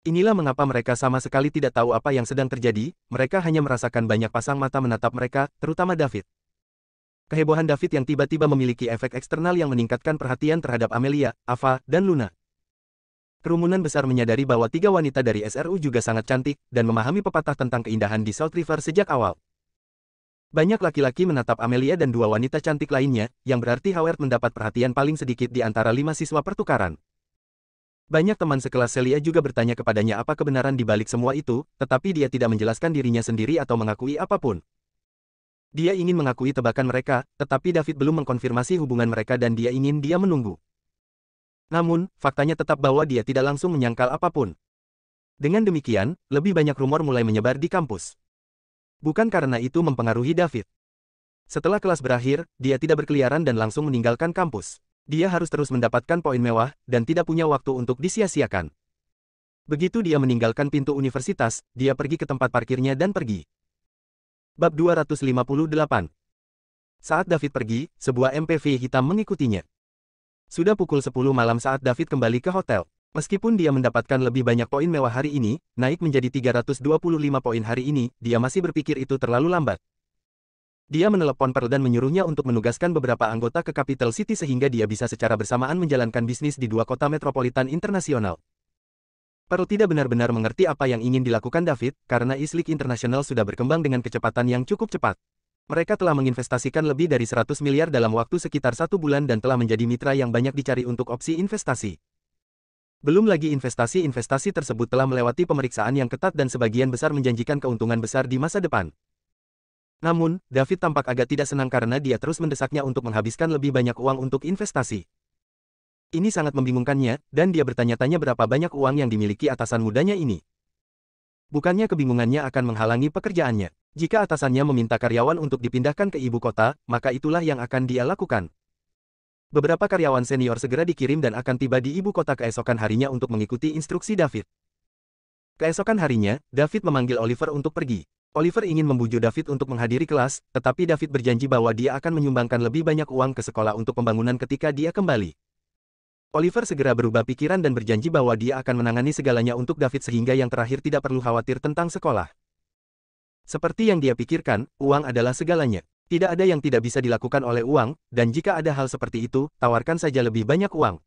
Inilah mengapa mereka sama sekali tidak tahu apa yang sedang terjadi, mereka hanya merasakan banyak pasang mata menatap mereka, terutama David. Kehebohan David yang tiba-tiba memiliki efek eksternal yang meningkatkan perhatian terhadap Amelia, Ava, dan Luna. Kerumunan besar menyadari bahwa 3 wanita dari SRU juga sangat cantik, dan memahami pepatah tentang keindahan di South River sejak awal. Banyak laki-laki menatap Amelia dan 2 wanita cantik lainnya, yang berarti Howard mendapat perhatian paling sedikit di antara 5 siswa pertukaran. Banyak teman sekelas Celia juga bertanya kepadanya apa kebenaran di balik semua itu, tetapi dia tidak menjelaskan dirinya sendiri atau mengakui apapun. Dia ingin mengakui tebakan mereka, tetapi David belum mengkonfirmasi hubungan mereka dan dia ingin dia menunggu. Namun, faktanya tetap bahwa dia tidak langsung menyangkal apapun. Dengan demikian, lebih banyak rumor mulai menyebar di kampus. Bukan karena itu mempengaruhi David. Setelah kelas berakhir, dia tidak berkeliaran dan langsung meninggalkan kampus. Dia harus terus mendapatkan poin mewah, dan tidak punya waktu untuk disia-siakan. Begitu dia meninggalkan pintu universitas, dia pergi ke tempat parkirnya dan pergi. Bab 258. Saat David pergi, sebuah MPV hitam mengikutinya. Sudah pukul 10 malam saat David kembali ke hotel. Meskipun dia mendapatkan lebih banyak poin mewah hari ini, naik menjadi 325 poin hari ini, dia masih berpikir itu terlalu lambat. Dia menelepon Pearl dan menyuruhnya untuk menugaskan beberapa anggota ke Capital City sehingga dia bisa secara bersamaan menjalankan bisnis di dua kota metropolitan internasional. Pearl tidak benar-benar mengerti apa yang ingin dilakukan David, karena East League International sudah berkembang dengan kecepatan yang cukup cepat. Mereka telah menginvestasikan lebih dari 100 miliar dalam waktu sekitar 1 bulan dan telah menjadi mitra yang banyak dicari untuk opsi investasi. Belum lagi investasi-investasi tersebut telah melewati pemeriksaan yang ketat dan sebagian besar menjanjikan keuntungan besar di masa depan. Namun, David tampak agak tidak senang karena dia terus mendesaknya untuk menghabiskan lebih banyak uang untuk investasi. Ini sangat membingungkannya, dan dia bertanya-tanya berapa banyak uang yang dimiliki atasan mudanya ini. Bukannya kebingungannya akan menghalangi pekerjaannya. Jika atasannya meminta karyawan untuk dipindahkan ke ibu kota, maka itulah yang akan dia lakukan. Beberapa karyawan senior segera dikirim dan akan tiba di ibu kota keesokan harinya untuk mengikuti instruksi David. Keesokan harinya, David memanggil Oliver untuk pergi. Oliver ingin membujuk David untuk menghadiri kelas, tetapi David berjanji bahwa dia akan menyumbangkan lebih banyak uang ke sekolah untuk pembangunan ketika dia kembali. Oliver segera berubah pikiran dan berjanji bahwa dia akan menangani segalanya untuk David sehingga yang terakhir tidak perlu khawatir tentang sekolah. Seperti yang dia pikirkan, uang adalah segalanya. Tidak ada yang tidak bisa dilakukan oleh uang, dan jika ada hal seperti itu, tawarkan saja lebih banyak uang.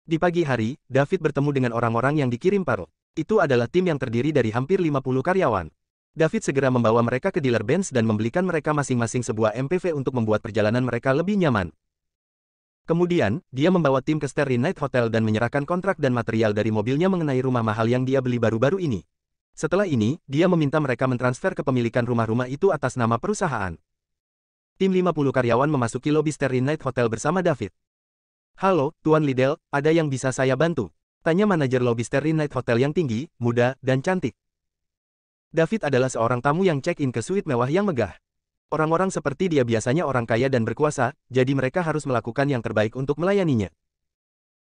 Di pagi hari, David bertemu dengan orang-orang yang dikirim Pearl. Itu adalah tim yang terdiri dari hampir 50 karyawan. David segera membawa mereka ke dealer Benz dan membelikan mereka masing-masing sebuah MPV untuk membuat perjalanan mereka lebih nyaman. Kemudian, dia membawa tim ke Starry Night Hotel dan menyerahkan kontrak dan material dari mobilnya mengenai rumah mahal yang dia beli baru-baru ini. Setelah ini, dia meminta mereka mentransfer kepemilikan rumah-rumah itu atas nama perusahaan. Tim 50 karyawan memasuki lobi Starry Night Hotel bersama David. "Halo, Tuan Liddell, ada yang bisa saya bantu?" tanya manajer lobi Starry Night Hotel yang tinggi, muda, dan cantik. David adalah seorang tamu yang check-in ke suite mewah yang megah. Orang-orang seperti dia biasanya orang kaya dan berkuasa, jadi mereka harus melakukan yang terbaik untuk melayaninya.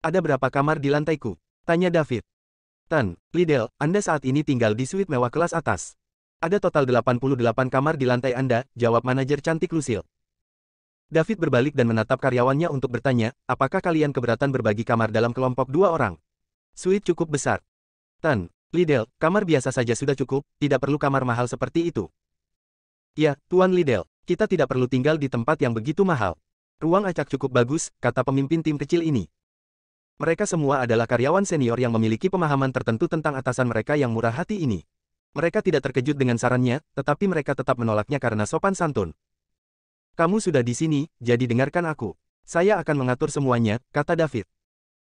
"Ada berapa kamar di lantaiku?" tanya David. "Tan Liddell, Anda saat ini tinggal di suite mewah kelas atas. Ada total 88 kamar di lantai Anda," jawab manajer cantik Lucille. David berbalik dan menatap karyawannya untuk bertanya, "Apakah kalian keberatan berbagi kamar dalam kelompok 2 orang? Suite cukup besar." "Tan Liddell, kamar biasa saja sudah cukup, tidak perlu kamar mahal seperti itu." "Ya, Tuan Liddell, kita tidak perlu tinggal di tempat yang begitu mahal. Ruang acak cukup bagus," kata pemimpin tim kecil ini. Mereka semua adalah karyawan senior yang memiliki pemahaman tertentu tentang atasan mereka yang murah hati ini. Mereka tidak terkejut dengan sarannya, tetapi mereka tetap menolaknya karena sopan santun. "Kamu sudah di sini, jadi dengarkan aku. Saya akan mengatur semuanya," kata David.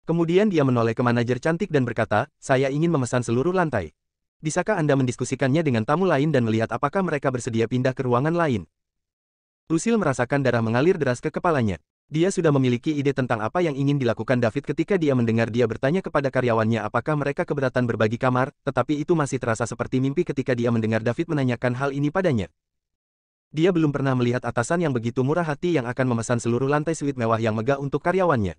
Kemudian dia menoleh ke manajer cantik dan berkata, "Saya ingin memesan seluruh lantai. Bisakah Anda mendiskusikannya dengan tamu lain dan melihat apakah mereka bersedia pindah ke ruangan lain?" Lucille merasakan darah mengalir deras ke kepalanya. Dia sudah memiliki ide tentang apa yang ingin dilakukan David ketika dia mendengar dia bertanya kepada karyawannya apakah mereka keberatan berbagi kamar, tetapi itu masih terasa seperti mimpi ketika dia mendengar David menanyakan hal ini padanya. Dia belum pernah melihat atasan yang begitu murah hati yang akan memesan seluruh lantai suite mewah yang megah untuk karyawannya.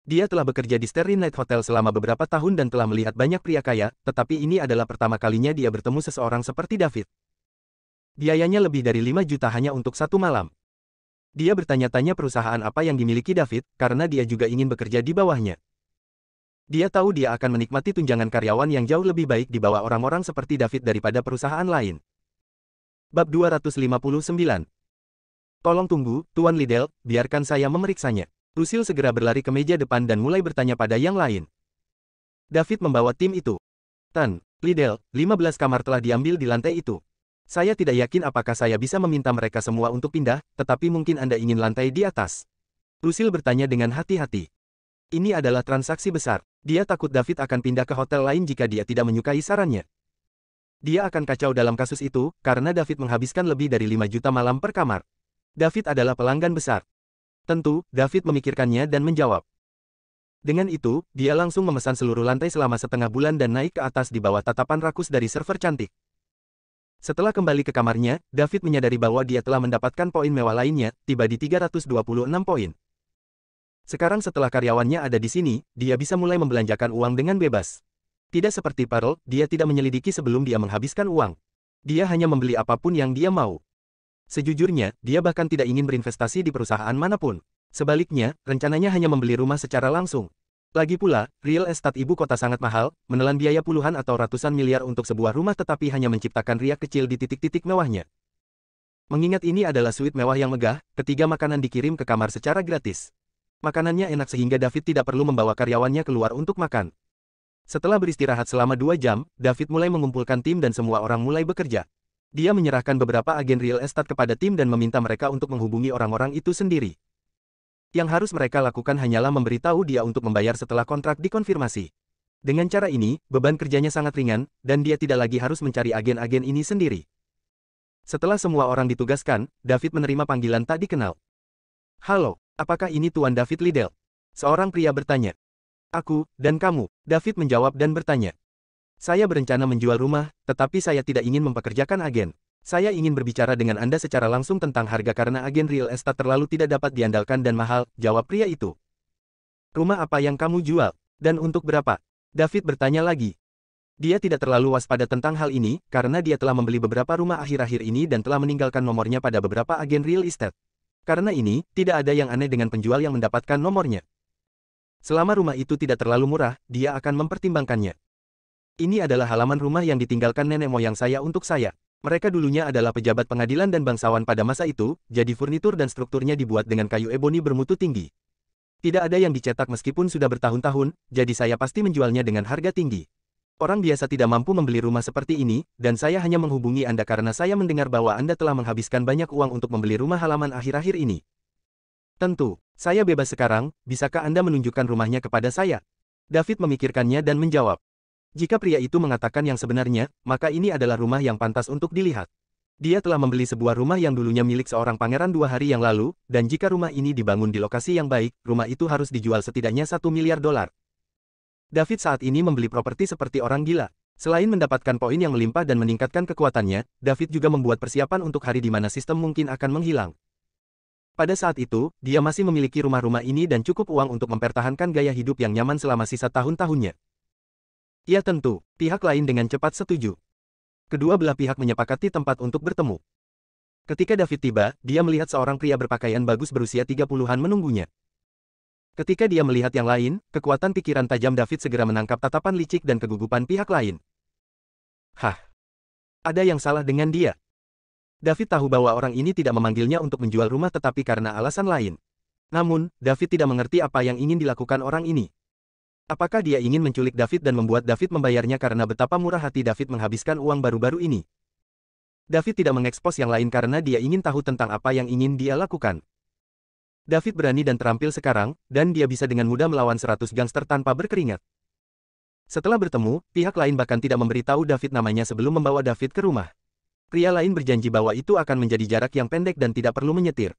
Dia telah bekerja di Starry Night Hotel selama beberapa tahun dan telah melihat banyak pria kaya, tetapi ini adalah pertama kalinya dia bertemu seseorang seperti David. Biayanya lebih dari 5 juta hanya untuk 1 malam. Dia bertanya-tanya perusahaan apa yang dimiliki David, karena dia juga ingin bekerja di bawahnya. Dia tahu dia akan menikmati tunjangan karyawan yang jauh lebih baik di bawah orang-orang seperti David daripada perusahaan lain. Bab 259. "Tolong tunggu, Tuan Liddell, biarkan saya memeriksanya." Lucille segera berlari ke meja depan dan mulai bertanya pada yang lain. David membawa tim itu. "Tan Liddell, 15 kamar telah diambil di lantai itu. Saya tidak yakin apakah saya bisa meminta mereka semua untuk pindah, tetapi mungkin Anda ingin lantai di atas." Lucille bertanya dengan hati-hati. Ini adalah transaksi besar. Dia takut David akan pindah ke hotel lain jika dia tidak menyukai sarannya. Dia akan kacau dalam kasus itu, karena David menghabiskan lebih dari 5 juta malam per kamar. David adalah pelanggan besar. Tentu, David memikirkannya dan menjawab. Dengan itu, dia langsung memesan seluruh lantai selama setengah bulan dan naik ke atas di bawah tatapan rakus dari server cantik. Setelah kembali ke kamarnya, David menyadari bahwa dia telah mendapatkan poin mewah lainnya, tiba di 326 poin. Sekarang setelah karyawannya ada di sini, dia bisa mulai membelanjakan uang dengan bebas. Tidak seperti Pearl, dia tidak menyelidiki sebelum dia menghabiskan uang. Dia hanya membeli apapun yang dia mau. Sejujurnya, dia bahkan tidak ingin berinvestasi di perusahaan manapun. Sebaliknya, rencananya hanya membeli rumah secara langsung. Lagi pula, real estate ibu kota sangat mahal, menelan biaya puluhan atau ratusan miliar untuk sebuah rumah tetapi hanya menciptakan riak kecil di titik-titik mewahnya. Mengingat ini adalah suite mewah yang megah, ketiga makanan dikirim ke kamar secara gratis. Makanannya enak sehingga David tidak perlu membawa karyawannya keluar untuk makan. Setelah beristirahat selama 2 jam, David mulai mengumpulkan tim dan semua orang mulai bekerja. Dia menyerahkan beberapa agen real estate kepada tim dan meminta mereka untuk menghubungi orang-orang itu sendiri. Yang harus mereka lakukan hanyalah memberitahu dia untuk membayar setelah kontrak dikonfirmasi. Dengan cara ini, beban kerjanya sangat ringan, dan dia tidak lagi harus mencari agen-agen ini sendiri. Setelah semua orang ditugaskan, David menerima panggilan tak dikenal. "Halo, apakah ini Tuan David Liddell?" Seorang pria bertanya. "Aku, dan kamu," David menjawab dan bertanya. "Saya berencana menjual rumah, tetapi saya tidak ingin mempekerjakan agen. Saya ingin berbicara dengan Anda secara langsung tentang harga karena agen real estate terlalu tidak dapat diandalkan dan mahal," jawab pria itu. "Rumah apa yang kamu jual? Dan untuk berapa?" David bertanya lagi. Dia tidak terlalu waspada tentang hal ini, karena dia telah membeli beberapa rumah akhir-akhir ini dan telah meninggalkan nomornya pada beberapa agen real estate. Karena ini, tidak ada yang aneh dengan penjual yang mendapatkan nomornya. Selama rumah itu tidak terlalu murah, dia akan mempertimbangkannya. "Ini adalah halaman rumah yang ditinggalkan nenek moyang saya untuk saya. Mereka dulunya adalah pejabat pengadilan dan bangsawan pada masa itu, jadi furnitur dan strukturnya dibuat dengan kayu eboni bermutu tinggi. Tidak ada yang dicetak meskipun sudah bertahun-tahun, jadi saya pasti menjualnya dengan harga tinggi. Orang biasa tidak mampu membeli rumah seperti ini, dan saya hanya menghubungi Anda karena saya mendengar bahwa Anda telah menghabiskan banyak uang untuk membeli rumah halaman akhir-akhir ini. Tentu, saya bebas sekarang, bisakah Anda menunjukkan rumahnya kepada saya?" David memikirkannya dan menjawab. Jika pria itu mengatakan yang sebenarnya, maka ini adalah rumah yang pantas untuk dilihat. Dia telah membeli sebuah rumah yang dulunya milik seorang pangeran 2 hari yang lalu, dan jika rumah ini dibangun di lokasi yang baik, rumah itu harus dijual setidaknya $1 miliar. David saat ini membeli properti seperti orang gila. Selain mendapatkan poin yang melimpah dan meningkatkan kekuatannya, David juga membuat persiapan untuk hari di mana sistem mungkin akan menghilang. Pada saat itu, dia masih memiliki rumah-rumah ini dan cukup uang untuk mempertahankan gaya hidup yang nyaman selama sisa tahun-tahunnya. Ya tentu, pihak lain dengan cepat setuju. Kedua belah pihak menyepakati tempat untuk bertemu. Ketika David tiba, dia melihat seorang pria berpakaian bagus berusia 30-an menunggunya. Ketika dia melihat yang lain, kekuatan pikiran tajam David segera menangkap tatapan licik dan kegugupan pihak lain. Hah? Ada yang salah dengan dia? David tahu bahwa orang ini tidak memanggilnya untuk menjual rumah tetapi karena alasan lain. Namun, David tidak mengerti apa yang ingin dilakukan orang ini. Apakah dia ingin menculik David dan membuat David membayarnya karena betapa murah hati David menghabiskan uang baru-baru ini? David tidak mengekspos yang lain karena dia ingin tahu tentang apa yang ingin dia lakukan. David berani dan terampil sekarang, dan dia bisa dengan mudah melawan 100 gangster tanpa berkeringat. Setelah bertemu, pihak lain bahkan tidak memberitahu David namanya sebelum membawa David ke rumah. Pria lain berjanji bahwa itu akan menjadi jarak yang pendek dan tidak perlu menyetir.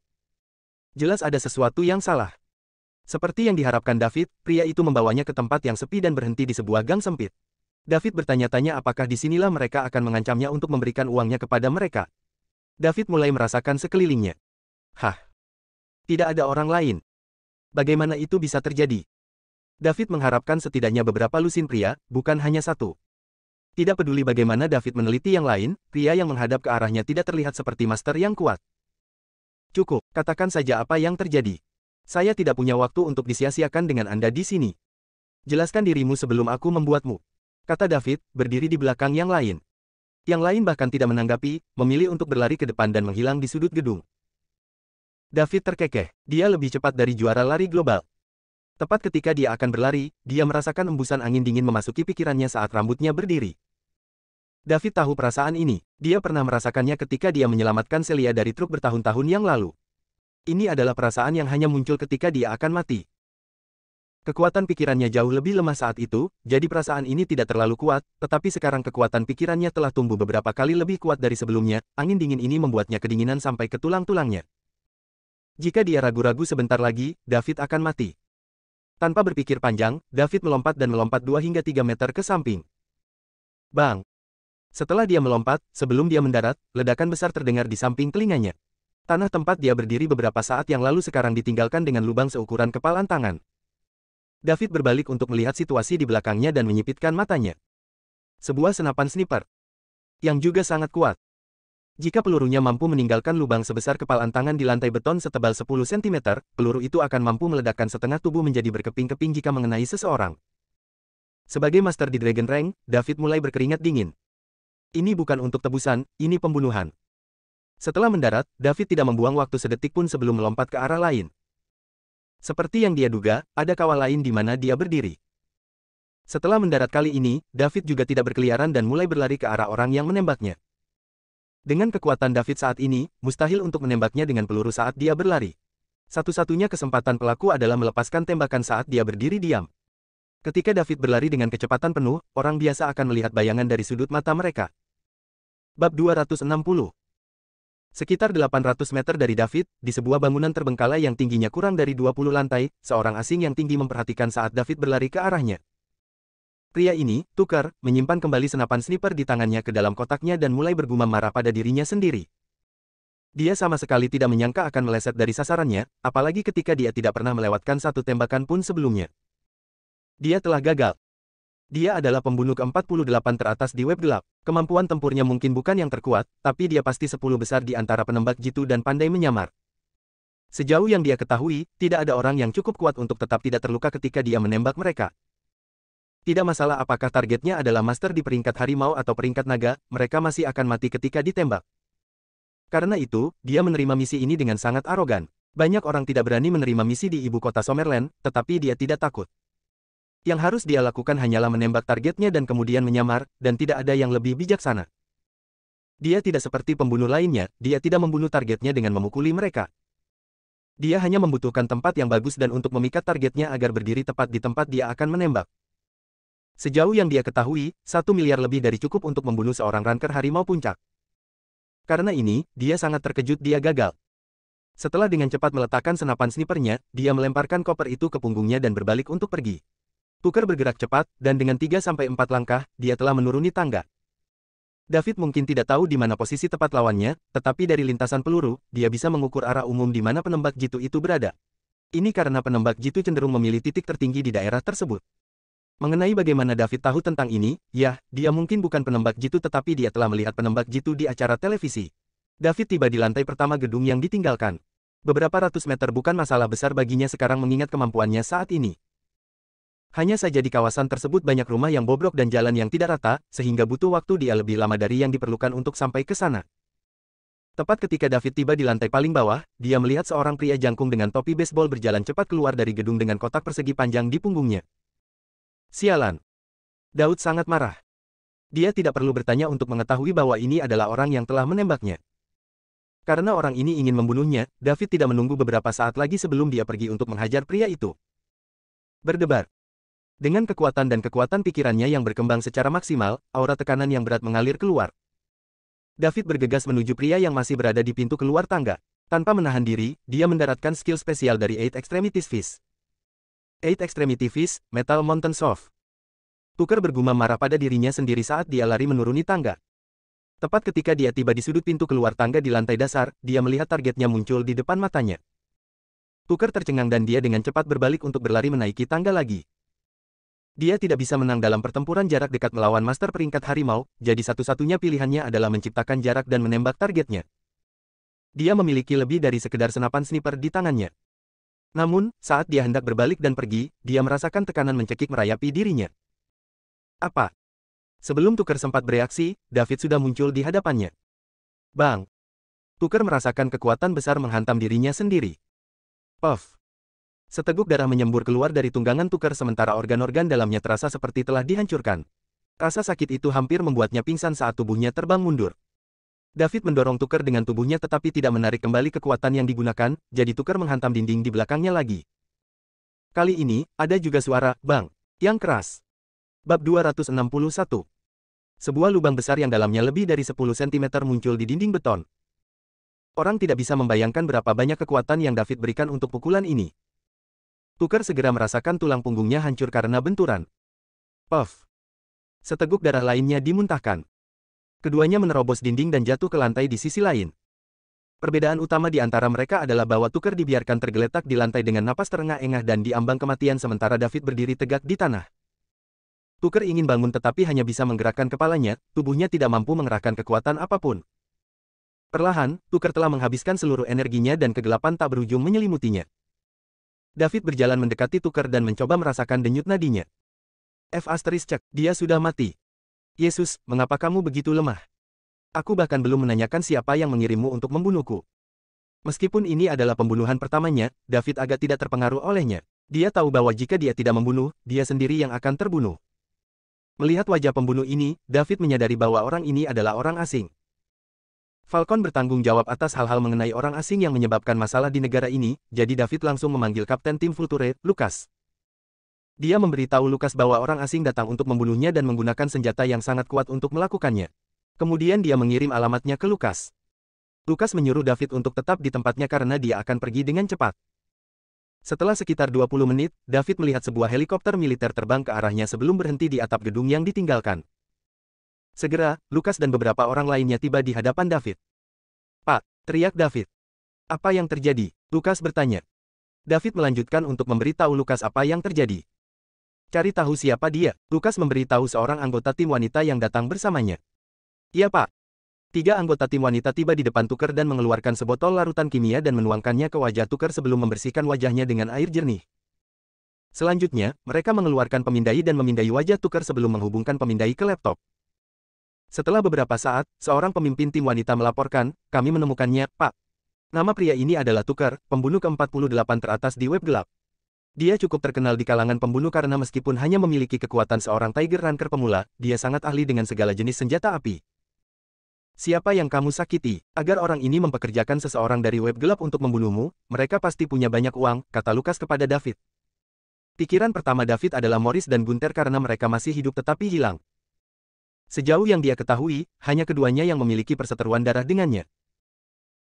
Jelas ada sesuatu yang salah. Seperti yang diharapkan David, pria itu membawanya ke tempat yang sepi dan berhenti di sebuah gang sempit. David bertanya-tanya apakah disinilah mereka akan mengancamnya untuk memberikan uangnya kepada mereka. David mulai merasakan sekelilingnya. Hah? Tidak ada orang lain. Bagaimana itu bisa terjadi? David mengharapkan setidaknya beberapa lusin pria, bukan hanya satu. Tidak peduli bagaimana David meneliti yang lain, pria yang menghadap ke arahnya tidak terlihat seperti master yang kuat. Cukup, katakan saja apa yang terjadi. Saya tidak punya waktu untuk disia-siakan dengan Anda di sini. Jelaskan dirimu sebelum aku membuatmu, kata David, berdiri di belakang yang lain. Yang lain bahkan tidak menanggapi, memilih untuk berlari ke depan dan menghilang di sudut gedung. David terkekeh, dia lebih cepat dari juara lari global. Tepat ketika dia akan berlari, dia merasakan embusan angin dingin memasuki pikirannya saat rambutnya berdiri. David tahu perasaan ini, dia pernah merasakannya ketika dia menyelamatkan Celia dari truk bertahun-tahun yang lalu. Ini adalah perasaan yang hanya muncul ketika dia akan mati. Kekuatan pikirannya jauh lebih lemah saat itu, jadi perasaan ini tidak terlalu kuat, tetapi sekarang kekuatan pikirannya telah tumbuh beberapa kali lebih kuat dari sebelumnya, angin dingin ini membuatnya kedinginan sampai ke tulang-tulangnya. Jika dia ragu-ragu sebentar lagi, David akan mati. Tanpa berpikir panjang, David melompat dan melompat 2 hingga 3 meter ke samping. Bang! Setelah dia melompat, sebelum dia mendarat, ledakan besar terdengar di samping telinganya. Tanah tempat dia berdiri beberapa saat yang lalu sekarang ditinggalkan dengan lubang seukuran kepalan tangan. David berbalik untuk melihat situasi di belakangnya dan menyipitkan matanya. Sebuah senapan sniper. Yang juga sangat kuat. Jika pelurunya mampu meninggalkan lubang sebesar kepalan tangan di lantai beton setebal 10 cm, peluru itu akan mampu meledakkan setengah tubuh menjadi berkeping-keping jika mengenai seseorang. Sebagai master di Dragon Rank, David mulai berkeringat dingin. Ini bukan untuk tebusan, ini pembunuhan. Setelah mendarat, David tidak membuang waktu sedetik pun sebelum melompat ke arah lain. Seperti yang dia duga, ada kawah lain di mana dia berdiri. Setelah mendarat kali ini, David juga tidak berkeliaran dan mulai berlari ke arah orang yang menembaknya. Dengan kekuatan David saat ini, mustahil untuk menembaknya dengan peluru saat dia berlari. Satu-satunya kesempatan pelaku adalah melepaskan tembakan saat dia berdiri diam. Ketika David berlari dengan kecepatan penuh, orang biasa akan melihat bayangan dari sudut mata mereka. Bab 260. Sekitar 800 meter dari David, di sebuah bangunan terbengkalai yang tingginya kurang dari 20 lantai, seorang asing yang tinggi memperhatikan saat David berlari ke arahnya. Pria ini, Tucker, menyimpan kembali senapan sniper di tangannya ke dalam kotaknya dan mulai bergumam marah pada dirinya sendiri. Dia sama sekali tidak menyangka akan meleset dari sasarannya, apalagi ketika dia tidak pernah melewatkan satu tembakan pun sebelumnya. Dia telah gagal. Dia adalah pembunuh ke-48 teratas di web gelap. Kemampuan tempurnya mungkin bukan yang terkuat, tapi dia pasti 10 besar di antara penembak jitu dan pandai menyamar. Sejauh yang dia ketahui, tidak ada orang yang cukup kuat untuk tetap tidak terluka ketika dia menembak mereka. Tidak masalah apakah targetnya adalah master di peringkat harimau atau peringkat naga, mereka masih akan mati ketika ditembak. Karena itu, dia menerima misi ini dengan sangat arogan. Banyak orang tidak berani menerima misi di ibu kota Summerland, tetapi dia tidak takut. Yang harus dia lakukan hanyalah menembak targetnya dan kemudian menyamar, dan tidak ada yang lebih bijaksana. Dia tidak seperti pembunuh lainnya, dia tidak membunuh targetnya dengan memukuli mereka. Dia hanya membutuhkan tempat yang bagus dan untuk memikat targetnya agar berdiri tepat di tempat dia akan menembak. Sejauh yang dia ketahui, 1 miliar lebih dari cukup untuk membunuh seorang ranker harimau puncak. Karena ini, dia sangat terkejut dia gagal. Setelah dengan cepat meletakkan senapan snipernya, dia melemparkan koper itu ke punggungnya dan berbalik untuk pergi. Tucker bergerak cepat, dan dengan 3-4 langkah, dia telah menuruni tangga. David mungkin tidak tahu di mana posisi tepat lawannya, tetapi dari lintasan peluru, dia bisa mengukur arah umum di mana penembak jitu itu berada. Ini karena penembak jitu cenderung memilih titik tertinggi di daerah tersebut. Mengenai bagaimana David tahu tentang ini, ya, dia mungkin bukan penembak jitu tetapi dia telah melihat penembak jitu di acara televisi. David tiba di lantai pertama gedung yang ditinggalkan. Beberapa ratus meter bukan masalah besar baginya sekarang mengingat kemampuannya saat ini. Hanya saja di kawasan tersebut banyak rumah yang bobrok dan jalan yang tidak rata, sehingga butuh waktu dia lebih lama dari yang diperlukan untuk sampai ke sana. Tepat ketika David tiba di lantai paling bawah, dia melihat seorang pria jangkung dengan topi baseball berjalan cepat keluar dari gedung dengan kotak persegi panjang di punggungnya. Sialan. Daud sangat marah. Dia tidak perlu bertanya untuk mengetahui bahwa ini adalah orang yang telah menembaknya. Karena orang ini ingin membunuhnya, David tidak menunggu beberapa saat lagi sebelum dia pergi untuk menghajar pria itu. Berdebar. Dengan kekuatan dan kekuatan pikirannya yang berkembang secara maksimal, aura tekanan yang berat mengalir keluar. David bergegas menuju pria yang masih berada di pintu keluar tangga. Tanpa menahan diri, dia mendaratkan skill spesial dari Eight Extremities Fist. Eight Extremity Fist, Metal Mountain Soft. Tucker bergumam marah pada dirinya sendiri saat dia lari menuruni tangga. Tepat ketika dia tiba di sudut pintu keluar tangga di lantai dasar, dia melihat targetnya muncul di depan matanya. Tucker tercengang dan dia dengan cepat berbalik untuk berlari menaiki tangga lagi. Dia tidak bisa menang dalam pertempuran jarak dekat melawan master peringkat harimau, jadi satu-satunya pilihannya adalah menciptakan jarak dan menembak targetnya. Dia memiliki lebih dari sekedar senapan sniper di tangannya. Namun, saat dia hendak berbalik dan pergi, dia merasakan tekanan mencekik merayapi dirinya. Apa? Sebelum Tucker sempat bereaksi, David sudah muncul di hadapannya. Bang! Tucker merasakan kekuatan besar menghantam dirinya sendiri. Puff! Seteguk darah menyembur keluar dari tunggangan Tucker sementara organ-organ dalamnya terasa seperti telah dihancurkan. Rasa sakit itu hampir membuatnya pingsan saat tubuhnya terbang mundur. David mendorong Tucker dengan tubuhnya tetapi tidak menarik kembali kekuatan yang digunakan, jadi Tucker menghantam dinding di belakangnya lagi. Kali ini, ada juga suara, bang, yang keras. Bab 261. Sebuah lubang besar yang dalamnya lebih dari 10 cm muncul di dinding beton. Orang tidak bisa membayangkan berapa banyak kekuatan yang David berikan untuk pukulan ini. Tucker segera merasakan tulang punggungnya hancur karena benturan. Puff. Seteguk darah lainnya dimuntahkan. Keduanya menerobos dinding dan jatuh ke lantai di sisi lain. Perbedaan utama di antara mereka adalah bahwa Tucker dibiarkan tergeletak di lantai dengan napas terengah-engah dan diambang kematian sementara David berdiri tegak di tanah. Tuker ingin bangun tetapi hanya bisa menggerakkan kepalanya, tubuhnya tidak mampu mengerahkan kekuatan apapun. Perlahan, Tuker telah menghabiskan seluruh energinya dan kegelapan tak berujung menyelimutinya. David berjalan mendekati Tuker dan mencoba merasakan denyut nadinya. Cek, dia sudah mati. Yesus, mengapa kamu begitu lemah? Aku bahkan belum menanyakan siapa yang mengirimmu untuk membunuhku. Meskipun ini adalah pembunuhan pertamanya, David agak tidak terpengaruh olehnya. Dia tahu bahwa jika dia tidak membunuh, dia sendiri yang akan terbunuh. Melihat wajah pembunuh ini, David menyadari bahwa orang ini adalah orang asing. Falcon bertanggung jawab atas hal-hal mengenai orang asing yang menyebabkan masalah di negara ini, jadi David langsung memanggil Kapten Tim Vulture, Lucas. Dia memberitahu Lucas bahwa orang asing datang untuk membunuhnya dan menggunakan senjata yang sangat kuat untuk melakukannya. Kemudian dia mengirim alamatnya ke Lucas. Lucas menyuruh David untuk tetap di tempatnya karena dia akan pergi dengan cepat. Setelah sekitar 20 menit, David melihat sebuah helikopter militer terbang ke arahnya sebelum berhenti di atap gedung yang ditinggalkan. Segera, Lucas dan beberapa orang lainnya tiba di hadapan David. "Pak," teriak David. "Apa yang terjadi?" Lucas bertanya. David melanjutkan untuk memberitahu Lucas apa yang terjadi. "Cari tahu siapa dia." Lucas memberitahu seorang anggota tim wanita yang datang bersamanya. "Iya, Pak." 3 anggota tim wanita tiba di depan Tuker dan mengeluarkan sebotol larutan kimia dan menuangkannya ke wajah Tuker sebelum membersihkan wajahnya dengan air jernih. Selanjutnya, mereka mengeluarkan pemindai dan memindai wajah Tuker sebelum menghubungkan pemindai ke laptop. Setelah beberapa saat, seorang pemimpin tim wanita melaporkan, "Kami menemukannya, Pak. Nama pria ini adalah Tuker, pembunuh ke-48 teratas di web gelap. Dia cukup terkenal di kalangan pembunuh karena meskipun hanya memiliki kekuatan seorang Tiger Ranker pemula, dia sangat ahli dengan segala jenis senjata api." "Siapa yang kamu sakiti? Agar orang ini mempekerjakan seseorang dari web gelap untuk membunuhmu, mereka pasti punya banyak uang," kata Lucas kepada David. Pikiran pertama David adalah Morris dan Gunther karena mereka masih hidup tetapi hilang. Sejauh yang dia ketahui, hanya keduanya yang memiliki perseteruan darah dengannya.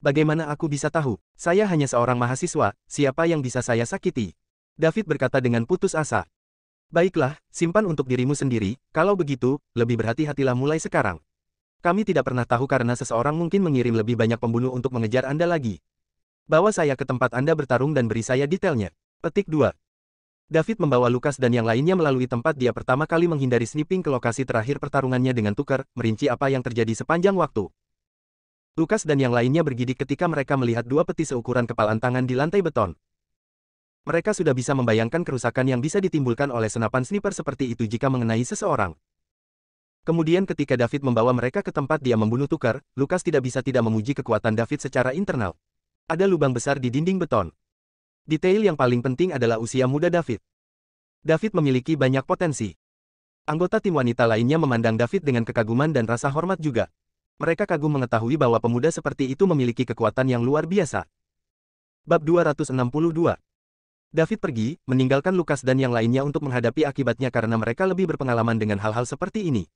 "Bagaimana aku bisa tahu? Saya hanya seorang mahasiswa, siapa yang bisa saya sakiti?" David berkata dengan putus asa. "Baiklah, simpan untuk dirimu sendiri, kalau begitu, lebih berhati-hatilah mulai sekarang. Kami tidak pernah tahu karena seseorang mungkin mengirim lebih banyak pembunuh untuk mengejar Anda lagi. Bawa saya ke tempat Anda bertarung dan beri saya detailnya." Petik 2. David membawa Lucas dan yang lainnya melalui tempat dia pertama kali menghindari sniffing ke lokasi terakhir pertarungannya dengan Tuker, merinci apa yang terjadi sepanjang waktu. Lucas dan yang lainnya bergidik ketika mereka melihat 2 peti seukuran kepalan tangan di lantai beton. Mereka sudah bisa membayangkan kerusakan yang bisa ditimbulkan oleh senapan sniper seperti itu jika mengenai seseorang. Kemudian ketika David membawa mereka ke tempat dia membunuh Tuker, Lucas tidak bisa tidak memuji kekuatan David secara internal. Ada lubang besar di dinding beton. Detail yang paling penting adalah usia muda David. David memiliki banyak potensi. Anggota tim wanita lainnya memandang David dengan kekaguman dan rasa hormat juga. Mereka kagum mengetahui bahwa pemuda seperti itu memiliki kekuatan yang luar biasa. Bab 262. David pergi, meninggalkan Lucas dan yang lainnya untuk menghadapi akibatnya karena mereka lebih berpengalaman dengan hal-hal seperti ini.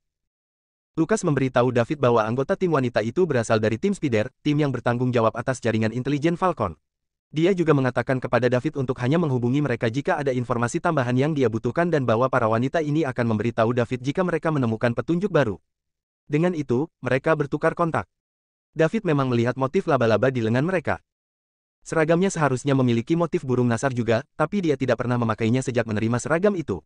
Lucas memberitahu David bahwa anggota tim wanita itu berasal dari tim Spider, tim yang bertanggung jawab atas jaringan intelijen Falcon. Dia juga mengatakan kepada David untuk hanya menghubungi mereka jika ada informasi tambahan yang dia butuhkan dan bahwa para wanita ini akan memberitahu David jika mereka menemukan petunjuk baru. Dengan itu, mereka bertukar kontak. David memang melihat motif laba-laba di lengan mereka. Seragamnya seharusnya memiliki motif burung nasar juga, tapi dia tidak pernah memakainya sejak menerima seragam itu.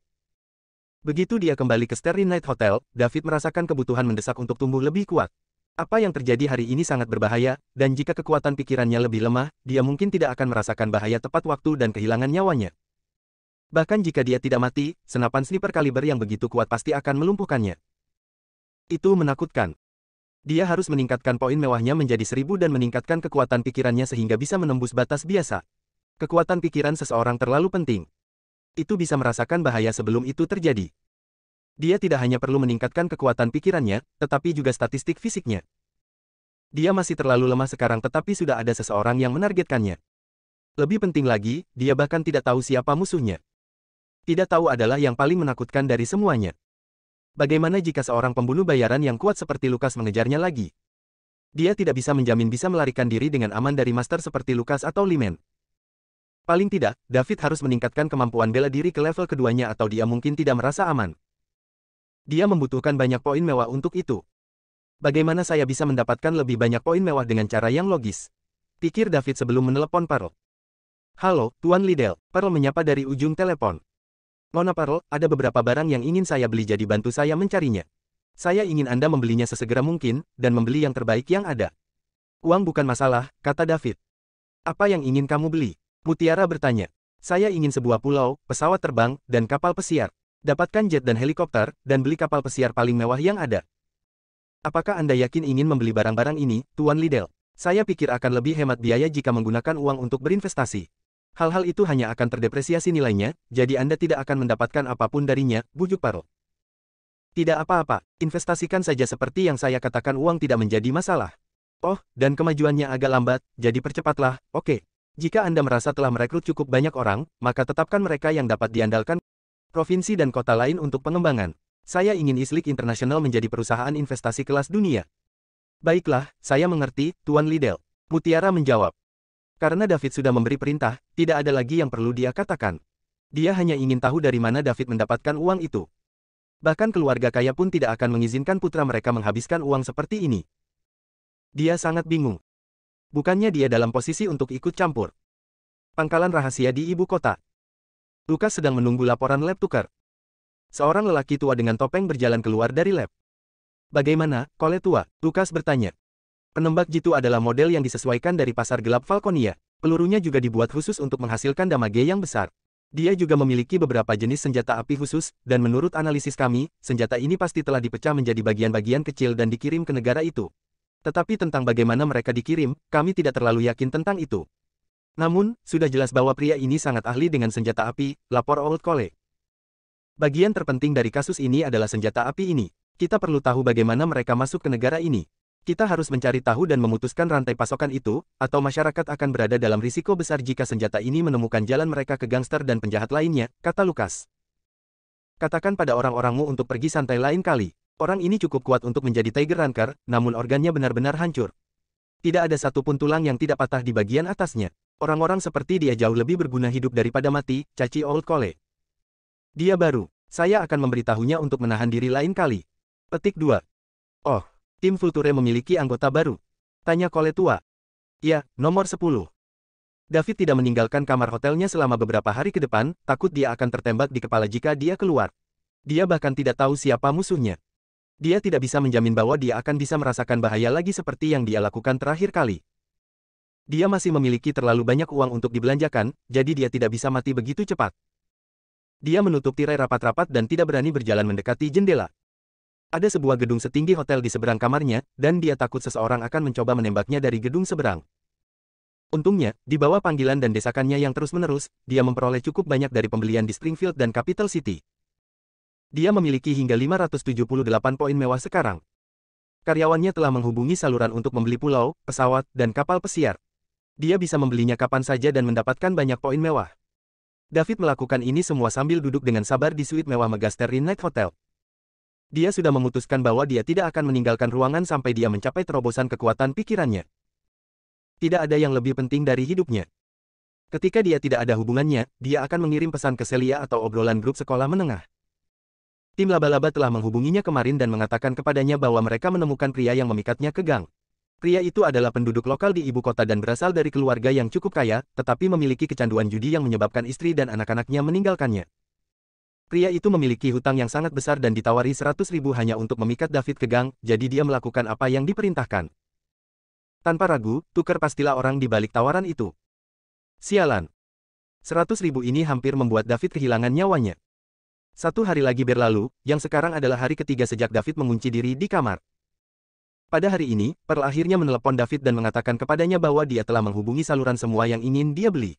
Begitu dia kembali ke Starry Night Hotel, David merasakan kebutuhan mendesak untuk tumbuh lebih kuat. Apa yang terjadi hari ini sangat berbahaya, dan jika kekuatan pikirannya lebih lemah, dia mungkin tidak akan merasakan bahaya tepat waktu dan kehilangan nyawanya. Bahkan jika dia tidak mati, senapan sniper kaliber yang begitu kuat pasti akan melumpuhkannya. Itu menakutkan. Dia harus meningkatkan poin mewahnya menjadi 1000 dan meningkatkan kekuatan pikirannya sehingga bisa menembus batas biasa. Kekuatan pikiran seseorang terlalu penting. Itu bisa merasakan bahaya sebelum itu terjadi. Dia tidak hanya perlu meningkatkan kekuatan pikirannya, tetapi juga statistik fisiknya. Dia masih terlalu lemah sekarang tetapi sudah ada seseorang yang menargetkannya. Lebih penting lagi, dia bahkan tidak tahu siapa musuhnya. Tidak tahu adalah yang paling menakutkan dari semuanya. Bagaimana jika seorang pembunuh bayaran yang kuat seperti Lucas mengejarnya lagi? Dia tidak bisa menjamin bisa melarikan diri dengan aman dari master seperti Lucas atau Liman. Paling tidak, David harus meningkatkan kemampuan bela diri ke level keduanya atau dia mungkin tidak merasa aman. Dia membutuhkan banyak poin mewah untuk itu. Bagaimana saya bisa mendapatkan lebih banyak poin mewah dengan cara yang logis? Pikir David sebelum menelepon Pearl. "Halo, Tuan Liddell," Pearl menyapa dari ujung telepon. Nona Pearl, ada beberapa barang yang ingin saya beli jadi bantu saya mencarinya. Saya ingin Anda membelinya sesegera mungkin, dan membeli yang terbaik yang ada. Uang bukan masalah, kata David. Apa yang ingin kamu beli? Mutiara bertanya. Saya ingin sebuah pulau, pesawat terbang, dan kapal pesiar. Dapatkan jet dan helikopter, dan beli kapal pesiar paling mewah yang ada. Apakah Anda yakin ingin membeli barang-barang ini, Tuan Liddell? Saya pikir akan lebih hemat biaya jika menggunakan uang untuk berinvestasi. Hal-hal itu hanya akan terdepresiasi nilainya, jadi Anda tidak akan mendapatkan apapun darinya, bujuk Pearl. Tidak apa-apa, investasikan saja seperti yang saya katakan, uang tidak menjadi masalah. Oh, dan kemajuannya agak lambat, jadi percepatlah, oke. Jika Anda merasa telah merekrut cukup banyak orang, maka tetapkan mereka yang dapat diandalkan provinsi dan kota lain untuk pengembangan. Saya ingin Islik International menjadi perusahaan investasi kelas dunia. Baiklah, saya mengerti, Tuan Liddell. Mutiara menjawab. Karena David sudah memberi perintah, tidak ada lagi yang perlu dia katakan. Dia hanya ingin tahu dari mana David mendapatkan uang itu. Bahkan keluarga kaya pun tidak akan mengizinkan putra mereka menghabiskan uang seperti ini. Dia sangat bingung. Bukannya dia dalam posisi untuk ikut campur. Pangkalan rahasia di ibu kota. Lukas sedang menunggu laporan lab tukar. Seorang lelaki tua dengan topeng berjalan keluar dari lab. Bagaimana, Kole tua? Lukas bertanya. Penembak jitu adalah model yang disesuaikan dari pasar gelap Falconia. Pelurunya juga dibuat khusus untuk menghasilkan damage yang besar. Dia juga memiliki beberapa jenis senjata api khusus, dan menurut analisis kami, senjata ini pasti telah dipecah menjadi bagian-bagian kecil dan dikirim ke negara itu. Tetapi tentang bagaimana mereka dikirim, kami tidak terlalu yakin tentang itu. Namun, sudah jelas bahwa pria ini sangat ahli dengan senjata api, lapor Old Cole. Bagian terpenting dari kasus ini adalah senjata api ini. Kita perlu tahu bagaimana mereka masuk ke negara ini. Kita harus mencari tahu dan memutuskan rantai pasokan itu, atau masyarakat akan berada dalam risiko besar jika senjata ini menemukan jalan mereka ke gangster dan penjahat lainnya, kata Lukas. Katakan pada orang-orangmu untuk pergi santai lain kali. Orang ini cukup kuat untuk menjadi Tiger Ranker, namun organnya benar-benar hancur. Tidak ada satupun tulang yang tidak patah di bagian atasnya. Orang-orang seperti dia jauh lebih berguna hidup daripada mati, caci Old Cole. Dia baru. Saya akan memberitahunya untuk menahan diri lain kali. Petik 2. Oh. Tim Vulture memiliki anggota baru. Tanya Cole tua. Ya, nomor 10. David tidak meninggalkan kamar hotelnya selama beberapa hari ke depan, takut dia akan tertembak di kepala jika dia keluar. Dia bahkan tidak tahu siapa musuhnya. Dia tidak bisa menjamin bahwa dia akan bisa merasakan bahaya lagi seperti yang dia lakukan terakhir kali. Dia masih memiliki terlalu banyak uang untuk dibelanjakan, jadi dia tidak bisa mati begitu cepat. Dia menutup tirai rapat-rapat dan tidak berani berjalan mendekati jendela. Ada sebuah gedung setinggi hotel di seberang kamarnya, dan dia takut seseorang akan mencoba menembaknya dari gedung seberang. Untungnya, di bawah panggilan dan desakannya yang terus-menerus, dia memperoleh cukup banyak dari pembelian di Springfield dan Capital City. Dia memiliki hingga 578 poin mewah sekarang. Karyawannya telah menghubungi saluran untuk membeli pulau, pesawat, dan kapal pesiar. Dia bisa membelinya kapan saja dan mendapatkan banyak poin mewah. David melakukan ini semua sambil duduk dengan sabar di suite mewah Megasterin Night Hotel. Dia sudah memutuskan bahwa dia tidak akan meninggalkan ruangan sampai dia mencapai terobosan kekuatan pikirannya. Tidak ada yang lebih penting dari hidupnya. Ketika dia tidak ada hubungannya, dia akan mengirim pesan ke Celia atau obrolan grup sekolah menengah. Tim laba-laba telah menghubunginya kemarin dan mengatakan kepadanya bahwa mereka menemukan pria yang memikatnya ke gang. Pria itu adalah penduduk lokal di ibu kota dan berasal dari keluarga yang cukup kaya, tetapi memiliki kecanduan judi yang menyebabkan istri dan anak-anaknya meninggalkannya. Pria itu memiliki hutang yang sangat besar dan ditawari 100.000 hanya untuk memikat David ke gang, jadi dia melakukan apa yang diperintahkan. Tanpa ragu, Tucker pastilah orang di balik tawaran itu. Sialan. 100.000 ini hampir membuat David kehilangan nyawanya. 1 hari lagi berlalu, yang sekarang adalah hari ketiga sejak David mengunci diri di kamar. Pada hari ini, Pearl akhirnya menelepon David dan mengatakan kepadanya bahwa dia telah menghubungi saluran semua yang ingin dia beli.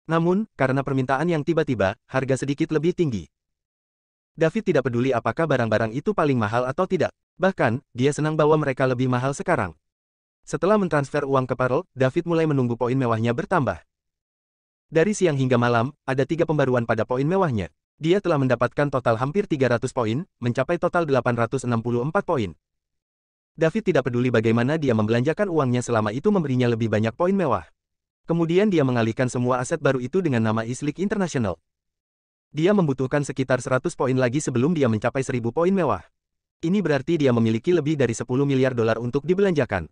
Namun, karena permintaan yang tiba-tiba, harga sedikit lebih tinggi. David tidak peduli apakah barang-barang itu paling mahal atau tidak. Bahkan, dia senang bahwa mereka lebih mahal sekarang. Setelah mentransfer uang ke Pearl, David mulai menunggu poin mewahnya bertambah. Dari siang hingga malam, ada 3 pembaruan pada poin mewahnya. Dia telah mendapatkan total hampir 300 poin, mencapai total 864 poin. David tidak peduli bagaimana dia membelanjakan uangnya selama itu memberinya lebih banyak poin mewah. Kemudian dia mengalihkan semua aset baru itu dengan nama Islik International. Dia membutuhkan sekitar 100 poin lagi sebelum dia mencapai 1000 poin mewah. Ini berarti dia memiliki lebih dari 10 miliar dolar untuk dibelanjakan.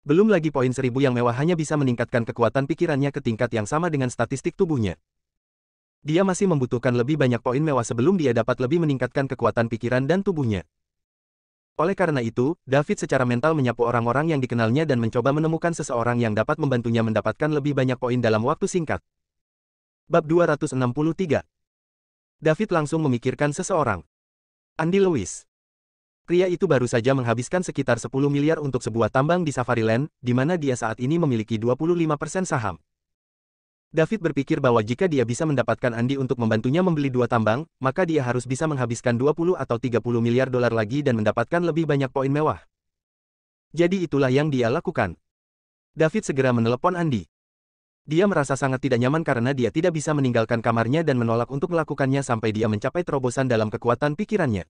Belum lagi poin 1000 yang mewah hanya bisa meningkatkan kekuatan pikirannya ke tingkat yang sama dengan statistik tubuhnya. Dia masih membutuhkan lebih banyak poin mewah sebelum dia dapat lebih meningkatkan kekuatan pikiran dan tubuhnya. Oleh karena itu, David secara mental menyapu orang-orang yang dikenalnya dan mencoba menemukan seseorang yang dapat membantunya mendapatkan lebih banyak poin dalam waktu singkat. Bab 263. David langsung memikirkan seseorang. Andy Lewis. Pria itu baru saja menghabiskan sekitar 10 miliar untuk sebuah tambang di Safariland, di mana dia saat ini memiliki 25% saham. David berpikir bahwa jika dia bisa mendapatkan Andy untuk membantunya membeli dua tambang, maka dia harus bisa menghabiskan 20 atau 30 miliar dolar lagi dan mendapatkan lebih banyak poin mewah. Jadi itulah yang dia lakukan. David segera menelepon Andy. Dia merasa sangat tidak nyaman karena dia tidak bisa meninggalkan kamarnya dan menolak untuk melakukannya sampai dia mencapai terobosan dalam kekuatan pikirannya.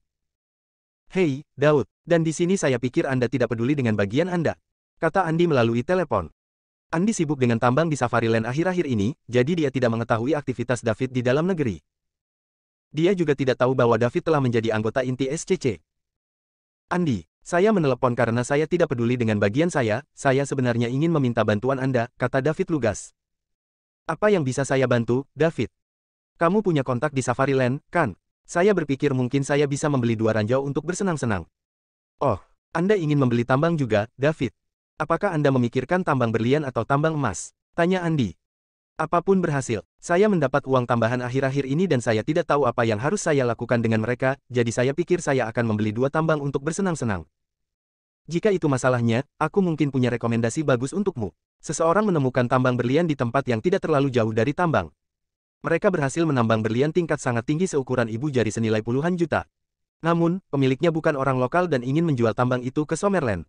"Hei, Daud, dan di sini saya pikir Anda tidak peduli dengan bagian Anda," kata Andy melalui telepon. Andy sibuk dengan tambang di Safariland akhir-akhir ini, jadi dia tidak mengetahui aktivitas David di dalam negeri. Dia juga tidak tahu bahwa David telah menjadi anggota inti SCC. "Andy, saya menelepon karena saya tidak peduli dengan bagian saya sebenarnya ingin meminta bantuan Anda," kata David lugas. "Apa yang bisa saya bantu, David? Kamu punya kontak di Safariland, kan? Saya berpikir mungkin saya bisa membeli dua ranjau untuk bersenang-senang." "Oh, Anda ingin membeli tambang juga, David? Apakah Anda memikirkan tambang berlian atau tambang emas?" tanya Andy. "Apapun berhasil. Saya mendapat uang tambahan akhir-akhir ini dan saya tidak tahu apa yang harus saya lakukan dengan mereka, jadi saya pikir saya akan membeli dua tambang untuk bersenang-senang. Jika itu masalahnya, aku mungkin punya rekomendasi bagus untukmu. Seseorang menemukan tambang berlian di tempat yang tidak terlalu jauh dari tambang. Mereka berhasil menambang berlian tingkat sangat tinggi seukuran ibu jari senilai puluhan juta. Namun, pemiliknya bukan orang lokal dan ingin menjual tambang itu ke Summerland.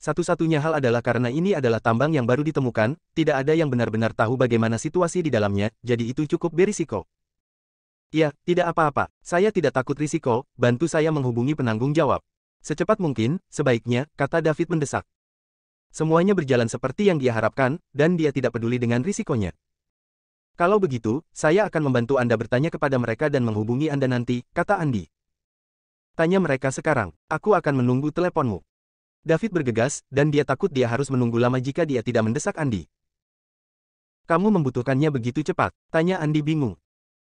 Satu-satunya hal adalah karena ini adalah tambang yang baru ditemukan, tidak ada yang benar-benar tahu bagaimana situasi di dalamnya, jadi itu cukup berisiko." "Ya, tidak apa-apa. Saya tidak takut risiko, bantu saya menghubungi penanggung jawab secepat mungkin, sebaiknya," kata David mendesak. Semuanya berjalan seperti yang dia harapkan, dan dia tidak peduli dengan risikonya. "Kalau begitu, saya akan membantu Anda bertanya kepada mereka dan menghubungi Anda nanti," kata Andy. "Tanya mereka sekarang, aku akan menunggu teleponmu." David bergegas, dan dia takut dia harus menunggu lama jika dia tidak mendesak Andy. "Kamu membutuhkannya begitu cepat?" tanya Andy bingung.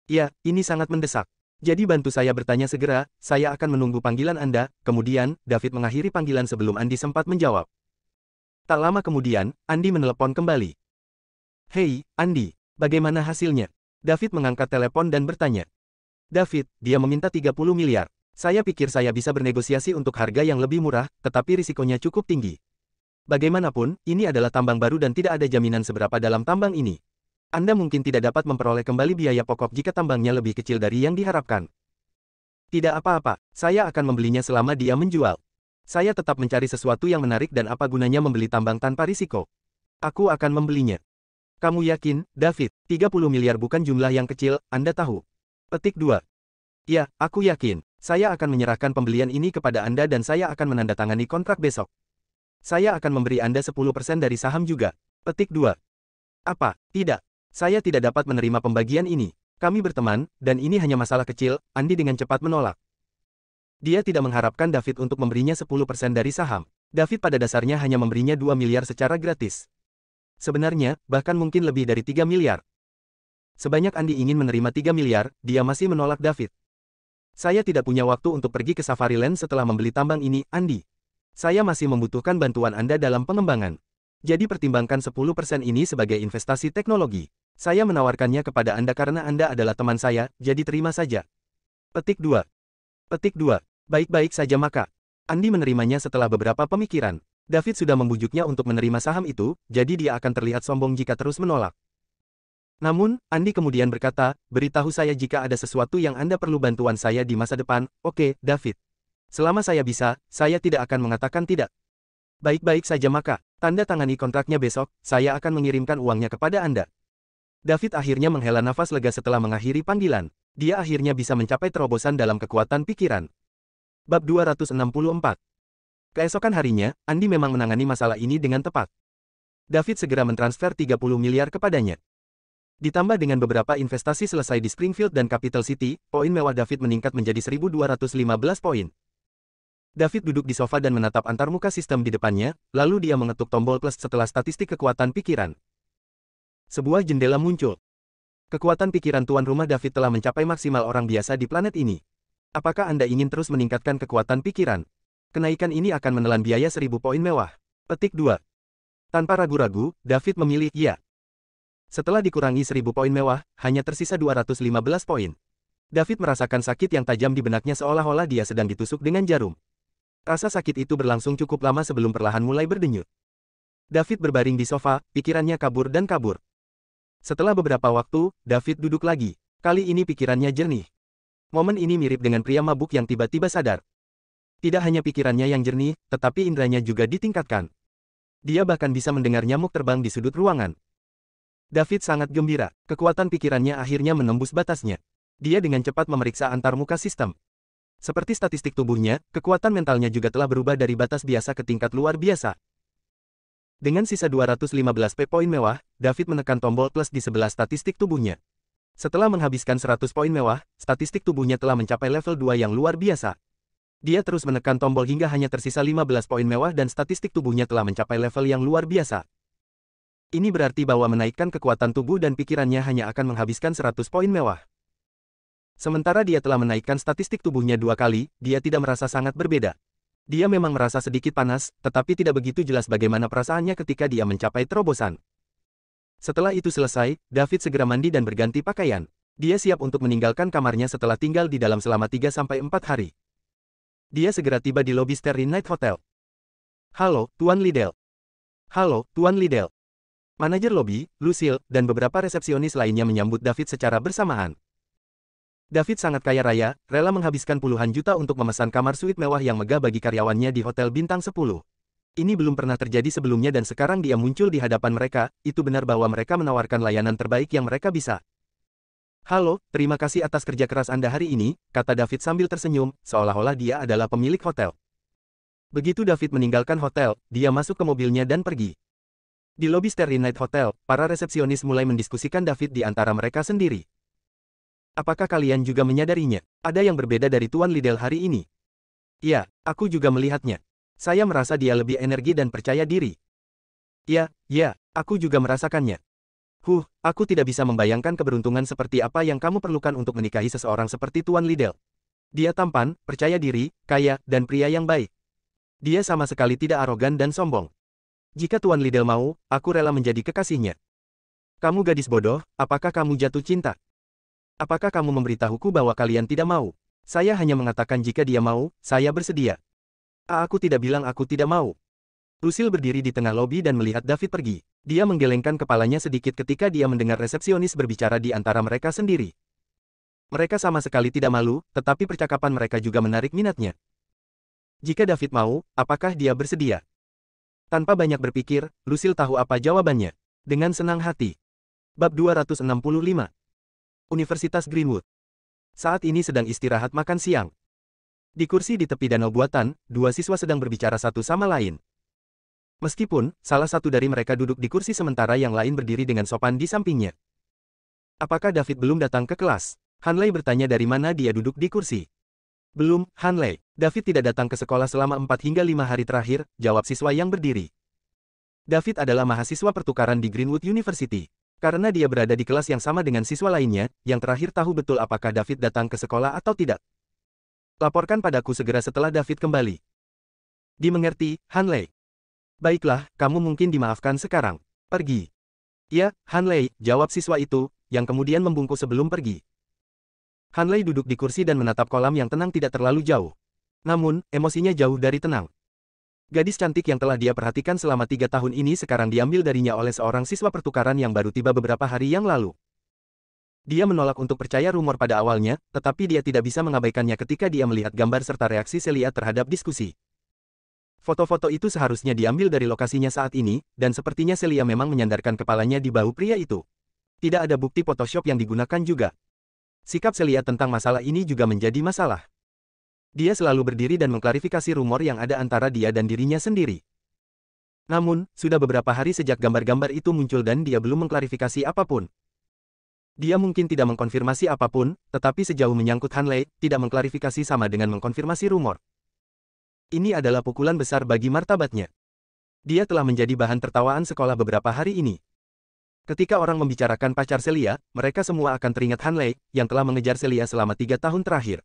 "Ya, ini sangat mendesak. Jadi bantu saya bertanya segera, saya akan menunggu panggilan Anda." Kemudian, David mengakhiri panggilan sebelum Andy sempat menjawab. Tak lama kemudian, Andy menelepon kembali. "Hei, Andy, bagaimana hasilnya?" David mengangkat telepon dan bertanya. "David, dia meminta 30 miliar. Saya pikir saya bisa bernegosiasi untuk harga yang lebih murah, tetapi risikonya cukup tinggi. Bagaimanapun, ini adalah tambang baru dan tidak ada jaminan seberapa dalam tambang ini. Anda mungkin tidak dapat memperoleh kembali biaya pokok jika tambangnya lebih kecil dari yang diharapkan." "Tidak apa-apa, saya akan membelinya selama dia menjual. Saya tetap mencari sesuatu yang menarik dan apa gunanya membeli tambang tanpa risiko. Aku akan membelinya." "Kamu yakin, David? 30 miliar bukan jumlah yang kecil, Anda tahu." Petik 2. "Ya, aku yakin. Saya akan menyerahkan pembelian ini kepada Anda dan saya akan menandatangani kontrak besok. Saya akan memberi Anda 10% dari saham juga." Petik 2. "Apa? Tidak. Saya tidak dapat menerima pembagian ini. Kami berteman, dan ini hanya masalah kecil," Andy dengan cepat menolak. Dia tidak mengharapkan David untuk memberinya 10% dari saham. David pada dasarnya hanya memberinya 2 miliar secara gratis. Sebenarnya, bahkan mungkin lebih dari 3 miliar. Sebanyak Andy ingin menerima 3 miliar, dia masih menolak David. "Saya tidak punya waktu untuk pergi ke Safariland setelah membeli tambang ini, Andy. Saya masih membutuhkan bantuan Anda dalam pengembangan. Jadi pertimbangkan 10% ini sebagai investasi teknologi. Saya menawarkannya kepada Anda karena Anda adalah teman saya, jadi terima saja." Petik 2. Petik 2. "Baik-baik saja maka." Andy menerimanya setelah beberapa pemikiran. David sudah membujuknya untuk menerima saham itu, jadi dia akan terlihat sombong jika terus menolak. Namun, Andy kemudian berkata, "Beritahu saya jika ada sesuatu yang Anda perlu bantuan saya di masa depan." "Oke, David. Selama saya bisa, saya tidak akan mengatakan tidak." "Baik-baik saja maka, tanda tangani kontraknya besok, saya akan mengirimkan uangnya kepada Anda." David akhirnya menghela nafas lega setelah mengakhiri panggilan. Dia akhirnya bisa mencapai terobosan dalam kekuatan pikiran. Bab 264. Keesokan harinya, Andy memang menangani masalah ini dengan tepat. David segera mentransfer 30 miliar kepadanya. Ditambah dengan beberapa investasi selesai di Springfield dan Capital City, poin mewah David meningkat menjadi 1.215 poin. David duduk di sofa dan menatap antarmuka sistem di depannya, lalu dia mengetuk tombol plus setelah statistik kekuatan pikiran. Sebuah jendela muncul. Kekuatan pikiran tuan rumah David telah mencapai maksimal orang biasa di planet ini. Apakah Anda ingin terus meningkatkan kekuatan pikiran? Kenaikan ini akan menelan biaya 1000 poin mewah. Petik 2. Tanpa ragu-ragu, David memilih ya. Setelah dikurangi 1000 poin mewah, hanya tersisa 215 poin. David merasakan sakit yang tajam di benaknya seolah-olah dia sedang ditusuk dengan jarum. Rasa sakit itu berlangsung cukup lama sebelum perlahan mulai berdenyut. David berbaring di sofa, pikirannya kabur dan kabur. Setelah beberapa waktu, David duduk lagi. Kali ini pikirannya jernih. Momen ini mirip dengan pria mabuk yang tiba-tiba sadar. Tidak hanya pikirannya yang jernih, tetapi indranya juga ditingkatkan. Dia bahkan bisa mendengar nyamuk terbang di sudut ruangan. David sangat gembira. Kekuatan pikirannya akhirnya menembus batasnya. Dia dengan cepat memeriksa antarmuka sistem. Seperti statistik tubuhnya, kekuatan mentalnya juga telah berubah dari batas biasa ke tingkat luar biasa. Dengan sisa 215 poin mewah, David menekan tombol plus di sebelah statistik tubuhnya. Setelah menghabiskan 100 poin mewah, statistik tubuhnya telah mencapai level 2 yang luar biasa. Dia terus menekan tombol hingga hanya tersisa 15 poin mewah dan statistik tubuhnya telah mencapai level yang luar biasa. Ini berarti bahwa menaikkan kekuatan tubuh dan pikirannya hanya akan menghabiskan 100 poin mewah. Sementara dia telah menaikkan statistik tubuhnya 2 kali, dia tidak merasa sangat berbeda. Dia memang merasa sedikit panas, tetapi tidak begitu jelas bagaimana perasaannya ketika dia mencapai terobosan. Setelah itu selesai, David segera mandi dan berganti pakaian. Dia siap untuk meninggalkan kamarnya setelah tinggal di dalam selama 3-4 hari. Dia segera tiba di lobi Starry Night Hotel. Halo, Tuan Liddell. Halo, Tuan Liddell. Manajer lobi, Lucille, dan beberapa resepsionis lainnya menyambut David secara bersamaan. David sangat kaya raya, rela menghabiskan puluhan juta untuk memesan kamar suite mewah yang megah bagi karyawannya di Hotel Bintang 10. Ini belum pernah terjadi sebelumnya dan sekarang dia muncul di hadapan mereka, itu benar bahwa mereka menawarkan layanan terbaik yang mereka bisa. Halo, terima kasih atas kerja keras Anda hari ini, kata David sambil tersenyum, seolah-olah dia adalah pemilik hotel. Begitu David meninggalkan hotel, dia masuk ke mobilnya dan pergi. Di lobi Starry Night Hotel, para resepsionis mulai mendiskusikan David di antara mereka sendiri. Apakah kalian juga menyadarinya? Ada yang berbeda dari Tuan Liddell hari ini. Ya, aku juga melihatnya. Saya merasa dia lebih energi dan percaya diri. Ya, aku juga merasakannya. Aku tidak bisa membayangkan keberuntungan seperti apa yang kamu perlukan untuk menikahi seseorang seperti Tuan Liddell. Dia tampan, percaya diri, kaya, dan pria yang baik. Dia sama sekali tidak arogan dan sombong. Jika Tuan Liddell mau, aku rela menjadi kekasihnya. Kamu gadis bodoh, apakah kamu jatuh cinta? Apakah kamu memberitahuku bahwa kalian tidak mau? Saya hanya mengatakan jika dia mau, saya bersedia. Aku tidak bilang aku tidak mau. Lucille berdiri di tengah lobi dan melihat David pergi. Dia menggelengkan kepalanya sedikit ketika dia mendengar resepsionis berbicara di antara mereka sendiri. Mereka sama sekali tidak malu, tetapi percakapan mereka juga menarik minatnya. Jika David mau, apakah dia bersedia? Tanpa banyak berpikir, Lucille tahu apa jawabannya. Dengan senang hati. Bab 265. Universitas Greenwood. Saat ini sedang istirahat makan siang. Di kursi di tepi danau buatan, dua siswa sedang berbicara satu sama lain. Meskipun, salah satu dari mereka duduk di kursi sementara yang lain berdiri dengan sopan di sampingnya. Apakah David belum datang ke kelas? Hanley bertanya dari mana dia duduk di kursi. Belum, Hanley. David tidak datang ke sekolah selama 4 hingga 5 hari terakhir, jawab siswa yang berdiri. David adalah mahasiswa pertukaran di Greenwood University. Karena dia berada di kelas yang sama dengan siswa lainnya, yang terakhir tahu betul apakah David datang ke sekolah atau tidak. Laporkan padaku segera setelah David kembali. Dimengerti, Hanley. Baiklah, kamu mungkin dimaafkan sekarang. Pergi. Ya, Hanley, jawab siswa itu, yang kemudian membungkuk sebelum pergi. Hanley duduk di kursi dan menatap kolam yang tenang tidak terlalu jauh. Namun, emosinya jauh dari tenang. Gadis cantik yang telah dia perhatikan selama 3 tahun ini sekarang diambil darinya oleh seorang siswa pertukaran yang baru tiba beberapa hari yang lalu. Dia menolak untuk percaya rumor pada awalnya, tetapi dia tidak bisa mengabaikannya ketika dia melihat gambar serta reaksi Celia terhadap diskusi. Foto-foto itu seharusnya diambil dari lokasinya saat ini, dan sepertinya Celia memang menyandarkan kepalanya di bahu pria itu. Tidak ada bukti Photoshop yang digunakan juga. Sikap Celia tentang masalah ini juga menjadi masalah. Dia selalu berdiri dan mengklarifikasi rumor yang ada antara dia dan dirinya sendiri. Namun, sudah beberapa hari sejak gambar-gambar itu muncul dan dia belum mengklarifikasi apapun. Dia mungkin tidak mengkonfirmasi apapun, tetapi sejauh menyangkut Hanley, tidak mengklarifikasi sama dengan mengkonfirmasi rumor. Ini adalah pukulan besar bagi martabatnya. Dia telah menjadi bahan tertawaan sekolah beberapa hari ini. Ketika orang membicarakan pacar Celia, mereka semua akan teringat Hanley, yang telah mengejar Celia selama 3 tahun terakhir.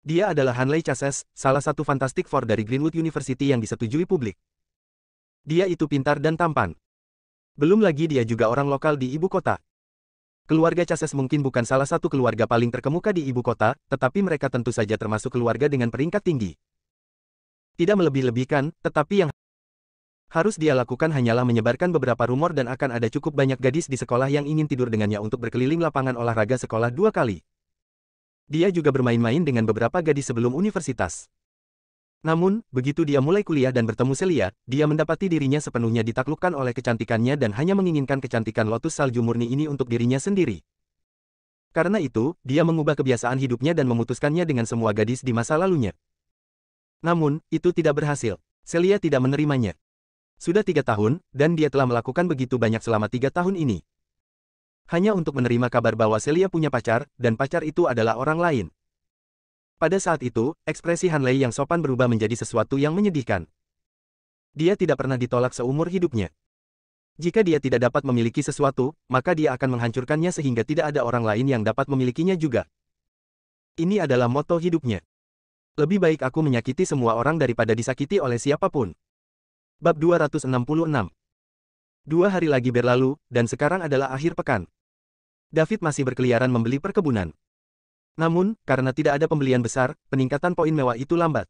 Dia adalah Hanley Chasez, salah satu Fantastic Four dari Greenwood University yang disetujui publik. Dia itu pintar dan tampan. Belum lagi dia juga orang lokal di ibu kota. Keluarga Chasez mungkin bukan salah satu keluarga paling terkemuka di ibu kota, tetapi mereka tentu saja termasuk keluarga dengan peringkat tinggi. Tidak melebih-lebihkan, tetapi yang harus dia lakukan hanyalah menyebarkan beberapa rumor dan akan ada cukup banyak gadis di sekolah yang ingin tidur dengannya untuk berkeliling lapangan olahraga sekolah 2 kali. Dia juga bermain-main dengan beberapa gadis sebelum universitas. Namun, begitu dia mulai kuliah dan bertemu Celia, dia mendapati dirinya sepenuhnya ditaklukkan oleh kecantikannya dan hanya menginginkan kecantikan lotus salju murni ini untuk dirinya sendiri. Karena itu, dia mengubah kebiasaan hidupnya dan memutuskannya dengan semua gadis di masa lalunya. Namun, itu tidak berhasil. Celia tidak menerimanya. Sudah 3 tahun, dan dia telah melakukan begitu banyak selama 3 tahun ini. Hanya untuk menerima kabar bahwa Celia punya pacar, dan pacar itu adalah orang lain. Pada saat itu, ekspresi Hanley yang sopan berubah menjadi sesuatu yang menyedihkan. Dia tidak pernah ditolak seumur hidupnya. Jika dia tidak dapat memiliki sesuatu, maka dia akan menghancurkannya sehingga tidak ada orang lain yang dapat memilikinya juga. Ini adalah moto hidupnya. Lebih baik aku menyakiti semua orang daripada disakiti oleh siapapun. Bab 266. 2 hari lagi berlalu, dan sekarang adalah akhir pekan. David masih berkeliaran membeli perkebunan. Namun, karena tidak ada pembelian besar, peningkatan poin mewah itu lambat.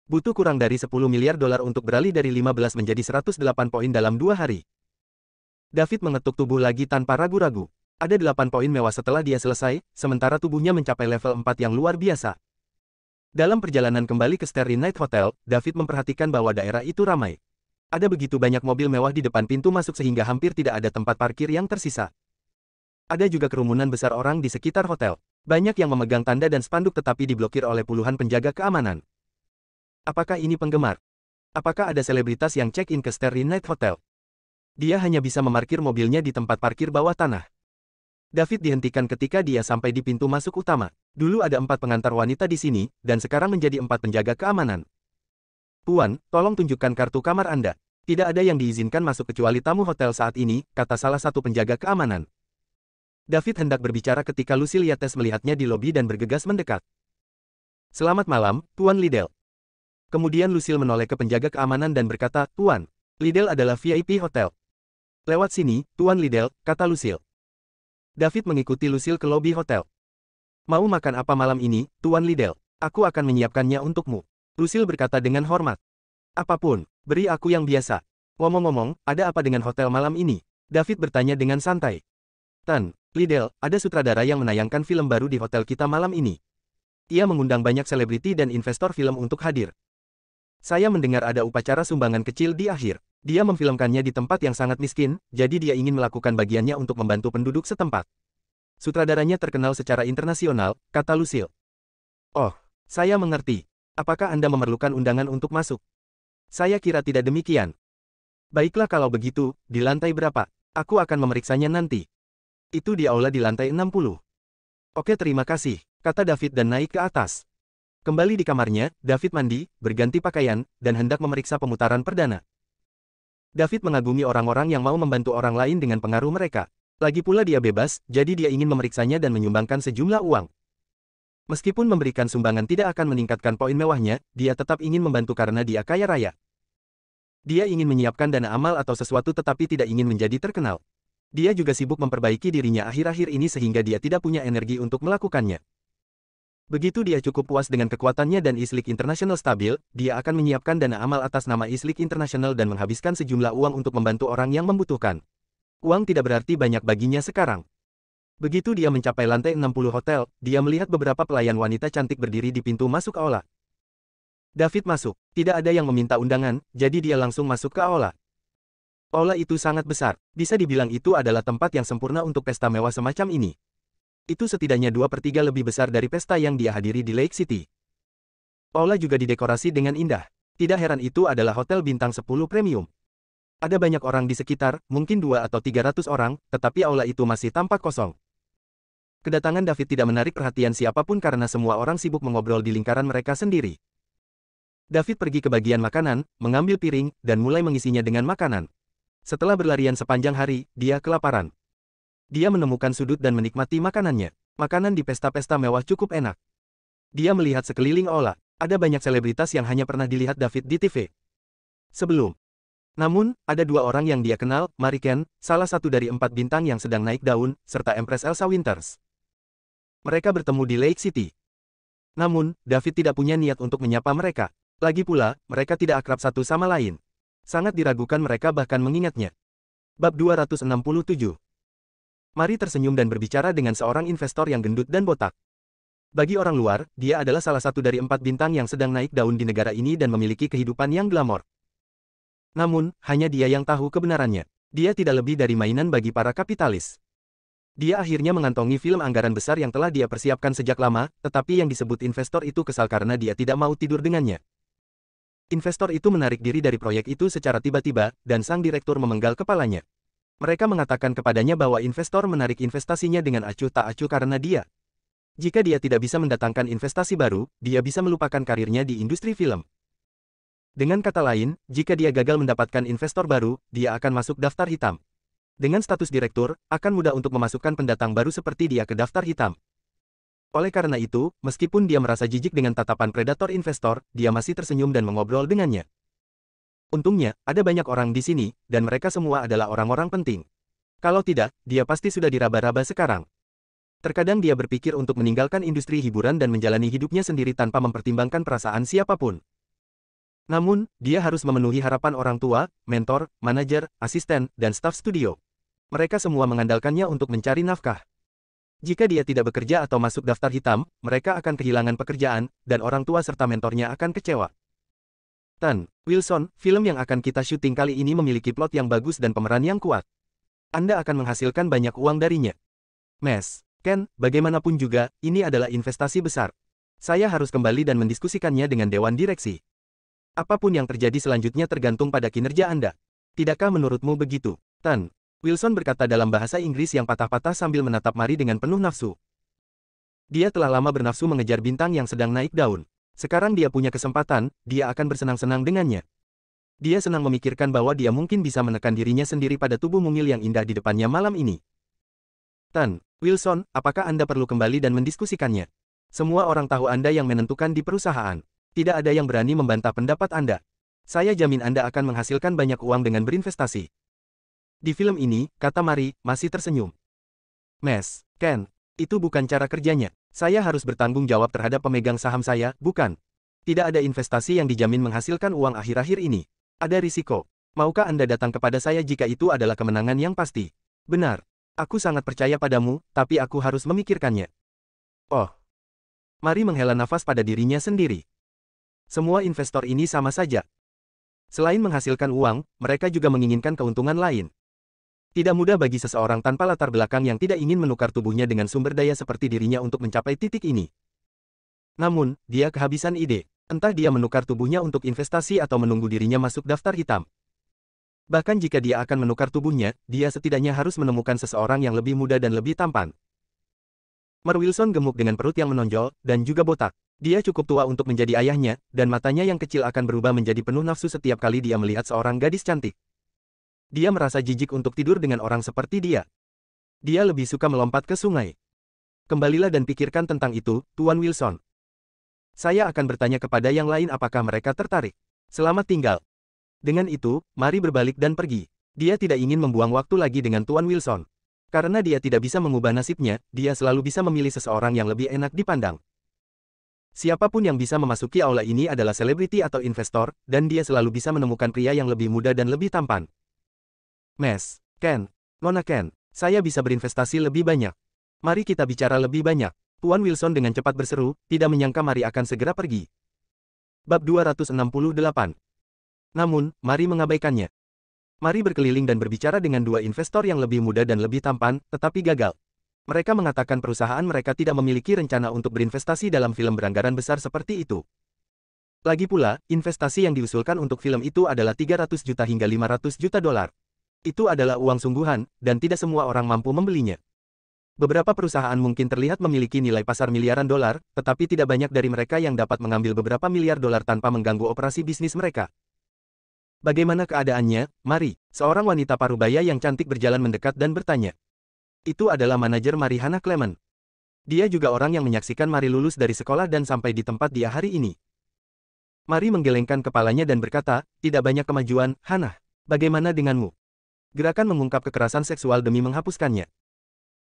Butuh kurang dari 10 miliar dolar untuk beralih dari 15 menjadi 108 poin dalam 2 hari. David mengetuk tubuh lagi tanpa ragu-ragu. Ada 8 poin mewah setelah dia selesai, sementara tubuhnya mencapai level 4 yang luar biasa. Dalam perjalanan kembali ke Starry Night Hotel, David memperhatikan bahwa daerah itu ramai. Ada begitu banyak mobil mewah di depan pintu masuk sehingga hampir tidak ada tempat parkir yang tersisa. Ada juga kerumunan besar orang di sekitar hotel. Banyak yang memegang tanda dan spanduk tetapi diblokir oleh puluhan penjaga keamanan. Apakah ini penggemar? Apakah ada selebritas yang check-in ke Starry Night Hotel? Dia hanya bisa memarkir mobilnya di tempat parkir bawah tanah. David dihentikan ketika dia sampai di pintu masuk utama. Dulu ada 4 pengantar wanita di sini, dan sekarang menjadi 4 penjaga keamanan. Tuan, tolong tunjukkan kartu kamar Anda. Tidak ada yang diizinkan masuk kecuali tamu hotel saat ini, kata salah satu penjaga keamanan. David hendak berbicara ketika Lucille Yates melihatnya di lobi dan bergegas mendekat. Selamat malam, Tuan Liddell. Kemudian Lucille menoleh ke penjaga keamanan dan berkata, Tuan, Liddell adalah VIP hotel. Lewat sini, Tuan Liddell, kata Lucille. David mengikuti Lucille ke lobi hotel. Mau makan apa malam ini, Tuan Liddell? Aku akan menyiapkannya untukmu. Lucille berkata dengan hormat. Apapun, beri aku yang biasa. Ngomong-ngomong, ada apa dengan hotel malam ini? David bertanya dengan santai. Tan, Liddell, ada sutradara yang menayangkan film baru di hotel kita malam ini. Ia mengundang banyak selebriti dan investor film untuk hadir. Saya mendengar ada upacara sumbangan kecil di akhir. Dia memfilmkannya di tempat yang sangat miskin, jadi dia ingin melakukan bagiannya untuk membantu penduduk setempat. Sutradaranya terkenal secara internasional, kata Lucille. Oh, saya mengerti. Apakah Anda memerlukan undangan untuk masuk? Saya kira tidak demikian. Baiklah kalau begitu, di lantai berapa? Aku akan memeriksanya nanti. Itu di aula di lantai 60. Oke terima kasih, kata David dan naik ke atas. Kembali di kamarnya, David mandi, berganti pakaian, dan hendak memeriksa pemutaran perdana. David mengagumi orang-orang yang mau membantu orang lain dengan pengaruh mereka. Lagi pula dia bebas, jadi dia ingin memeriksanya dan menyumbangkan sejumlah uang. Meskipun memberikan sumbangan tidak akan meningkatkan poin mewahnya, dia tetap ingin membantu karena dia kaya raya. Dia ingin menyiapkan dana amal atau sesuatu tetapi tidak ingin menjadi terkenal. Dia juga sibuk memperbaiki dirinya akhir-akhir ini sehingga dia tidak punya energi untuk melakukannya. Begitu dia cukup puas dengan kekuatannya dan Islik International stabil, dia akan menyiapkan dana amal atas nama Islik International dan menghabiskan sejumlah uang untuk membantu orang yang membutuhkan. Uang tidak berarti banyak baginya sekarang. Begitu dia mencapai lantai 60 hotel, dia melihat beberapa pelayan wanita cantik berdiri di pintu masuk aula. David masuk. Tidak ada yang meminta undangan, jadi dia langsung masuk ke aula. Aula itu sangat besar. Bisa dibilang itu adalah tempat yang sempurna untuk pesta mewah semacam ini. Itu setidaknya 2/3 lebih besar dari pesta yang dia hadiri di Lake City. Aula juga didekorasi dengan indah. Tidak heran itu adalah hotel bintang 10 premium. Ada banyak orang di sekitar, mungkin 200 atau 300 orang, tetapi aula itu masih tampak kosong. Kedatangan David tidak menarik perhatian siapapun karena semua orang sibuk mengobrol di lingkaran mereka sendiri. David pergi ke bagian makanan, mengambil piring, dan mulai mengisinya dengan makanan. Setelah berlarian sepanjang hari, dia kelaparan. Dia menemukan sudut dan menikmati makanannya. Makanan di pesta-pesta mewah cukup enak. Dia melihat sekeliling aula. Ada banyak selebritas yang hanya pernah dilihat David di TV sebelum. Namun, ada dua orang yang dia kenal, Marie Ken, salah satu dari 4 bintang yang sedang naik daun, serta Empress Elsa Winters. Mereka bertemu di Lake City. Namun, David tidak punya niat untuk menyapa mereka. Lagi pula, mereka tidak akrab satu sama lain. Sangat diragukan mereka bahkan mengingatnya. Bab 267. Marie tersenyum dan berbicara dengan seorang investor yang gendut dan botak. Bagi orang luar, dia adalah salah satu dari 4 bintang yang sedang naik daun di negara ini dan memiliki kehidupan yang glamor. Namun, hanya dia yang tahu kebenarannya. Dia tidak lebih dari mainan bagi para kapitalis. Dia akhirnya mengantongi film anggaran besar yang telah dia persiapkan sejak lama, tetapi yang disebut investor itu kesal karena dia tidak mau tidur dengannya. Investor itu menarik diri dari proyek itu secara tiba-tiba, dan sang direktur memenggal kepalanya. Mereka mengatakan kepadanya bahwa investor menarik investasinya dengan acuh tak acuh karena dia. Jika dia tidak bisa mendatangkan investasi baru, dia bisa melupakan karirnya di industri film. Dengan kata lain, jika dia gagal mendapatkan investor baru, dia akan masuk daftar hitam. Dengan status direktur, akan mudah untuk memasukkan pendatang baru seperti dia ke daftar hitam. Oleh karena itu, meskipun dia merasa jijik dengan tatapan predator investor, dia masih tersenyum dan mengobrol dengannya. Untungnya, ada banyak orang di sini, dan mereka semua adalah orang-orang penting. Kalau tidak, dia pasti sudah diraba-raba sekarang. Terkadang dia berpikir untuk meninggalkan industri hiburan dan menjalani hidupnya sendiri tanpa mempertimbangkan perasaan siapapun. Namun, dia harus memenuhi harapan orang tua, mentor, manajer, asisten, dan staf studio. Mereka semua mengandalkannya untuk mencari nafkah. Jika dia tidak bekerja atau masuk daftar hitam, mereka akan kehilangan pekerjaan, dan orang tua serta mentornya akan kecewa. Tan Wilson, film yang akan kita syuting kali ini memiliki plot yang bagus dan pemeran yang kuat. Anda akan menghasilkan banyak uang darinya. Mas Ken, bagaimanapun juga, ini adalah investasi besar. Saya harus kembali dan mendiskusikannya dengan Dewan Direksi. Apapun yang terjadi selanjutnya tergantung pada kinerja Anda. Tidakkah menurutmu begitu? Tan Wilson berkata dalam bahasa Inggris yang patah-patah sambil menatap Marie dengan penuh nafsu. Dia telah lama bernafsu mengejar bintang yang sedang naik daun. Sekarang dia punya kesempatan, dia akan bersenang-senang dengannya. Dia senang memikirkan bahwa dia mungkin bisa menekan dirinya sendiri pada tubuh mungil yang indah di depannya malam ini. Tan Wilson, apakah Anda perlu kembali dan mendiskusikannya? Semua orang tahu Anda yang menentukan di perusahaan. Tidak ada yang berani membantah pendapat Anda. Saya jamin Anda akan menghasilkan banyak uang dengan berinvestasi. Di film ini, kata Marie, masih tersenyum. Mas Ken, itu bukan cara kerjanya. Saya harus bertanggung jawab terhadap pemegang saham saya, bukan? Tidak ada investasi yang dijamin menghasilkan uang akhir-akhir ini. Ada risiko. Maukah Anda datang kepada saya jika itu adalah kemenangan yang pasti? Benar. Aku sangat percaya padamu, tapi aku harus memikirkannya. Oh. Marie menghela nafas pada dirinya sendiri. Semua investor ini sama saja. Selain menghasilkan uang, mereka juga menginginkan keuntungan lain. Tidak mudah bagi seseorang tanpa latar belakang yang tidak ingin menukar tubuhnya dengan sumber daya seperti dirinya untuk mencapai titik ini. Namun, dia kehabisan ide. Entah dia menukar tubuhnya untuk investasi atau menunggu dirinya masuk daftar hitam. Bahkan jika dia akan menukar tubuhnya, dia setidaknya harus menemukan seseorang yang lebih muda dan lebih tampan. Mar Wilson gemuk dengan perut yang menonjol, dan juga botak. Dia cukup tua untuk menjadi ayahnya, dan matanya yang kecil akan berubah menjadi penuh nafsu setiap kali dia melihat seorang gadis cantik. Dia merasa jijik untuk tidur dengan orang seperti dia. Dia lebih suka melompat ke sungai. Kembalilah dan pikirkan tentang itu, Tuan Wilson. Saya akan bertanya kepada yang lain apakah mereka tertarik. Selamat tinggal. Dengan itu, Marie berbalik dan pergi. Dia tidak ingin membuang waktu lagi dengan Tuan Wilson. Karena dia tidak bisa mengubah nasibnya, dia selalu bisa memilih seseorang yang lebih enak dipandang. Siapapun yang bisa memasuki aula ini adalah selebriti atau investor, dan dia selalu bisa menemukan pria yang lebih muda dan lebih tampan. Mas Ken, Nona Ken, saya bisa berinvestasi lebih banyak. Mari kita bicara lebih banyak. Tuan Wilson dengan cepat berseru, tidak menyangka Marie akan segera pergi. Bab 268. Namun, Marie mengabaikannya. Marie berkeliling dan berbicara dengan dua investor yang lebih muda dan lebih tampan, tetapi gagal. Mereka mengatakan perusahaan mereka tidak memiliki rencana untuk berinvestasi dalam film beranggaran besar seperti itu. Lagi pula, investasi yang diusulkan untuk film itu adalah 300 juta hingga 500 juta dolar. Itu adalah uang sungguhan, dan tidak semua orang mampu membelinya. Beberapa perusahaan mungkin terlihat memiliki nilai pasar miliaran dolar, tetapi tidak banyak dari mereka yang dapat mengambil beberapa miliar dolar tanpa mengganggu operasi bisnis mereka. Bagaimana keadaannya, Mari? Seorang wanita parubaya yang cantik berjalan mendekat dan bertanya. Itu adalah manajer Mari, Hannah Clement. Dia juga orang yang menyaksikan Mari lulus dari sekolah dan sampai di tempat dia hari ini. Mari menggelengkan kepalanya dan berkata, tidak banyak kemajuan, Hannah. Bagaimana denganmu? Gerakan mengungkap kekerasan seksual demi menghapuskannya.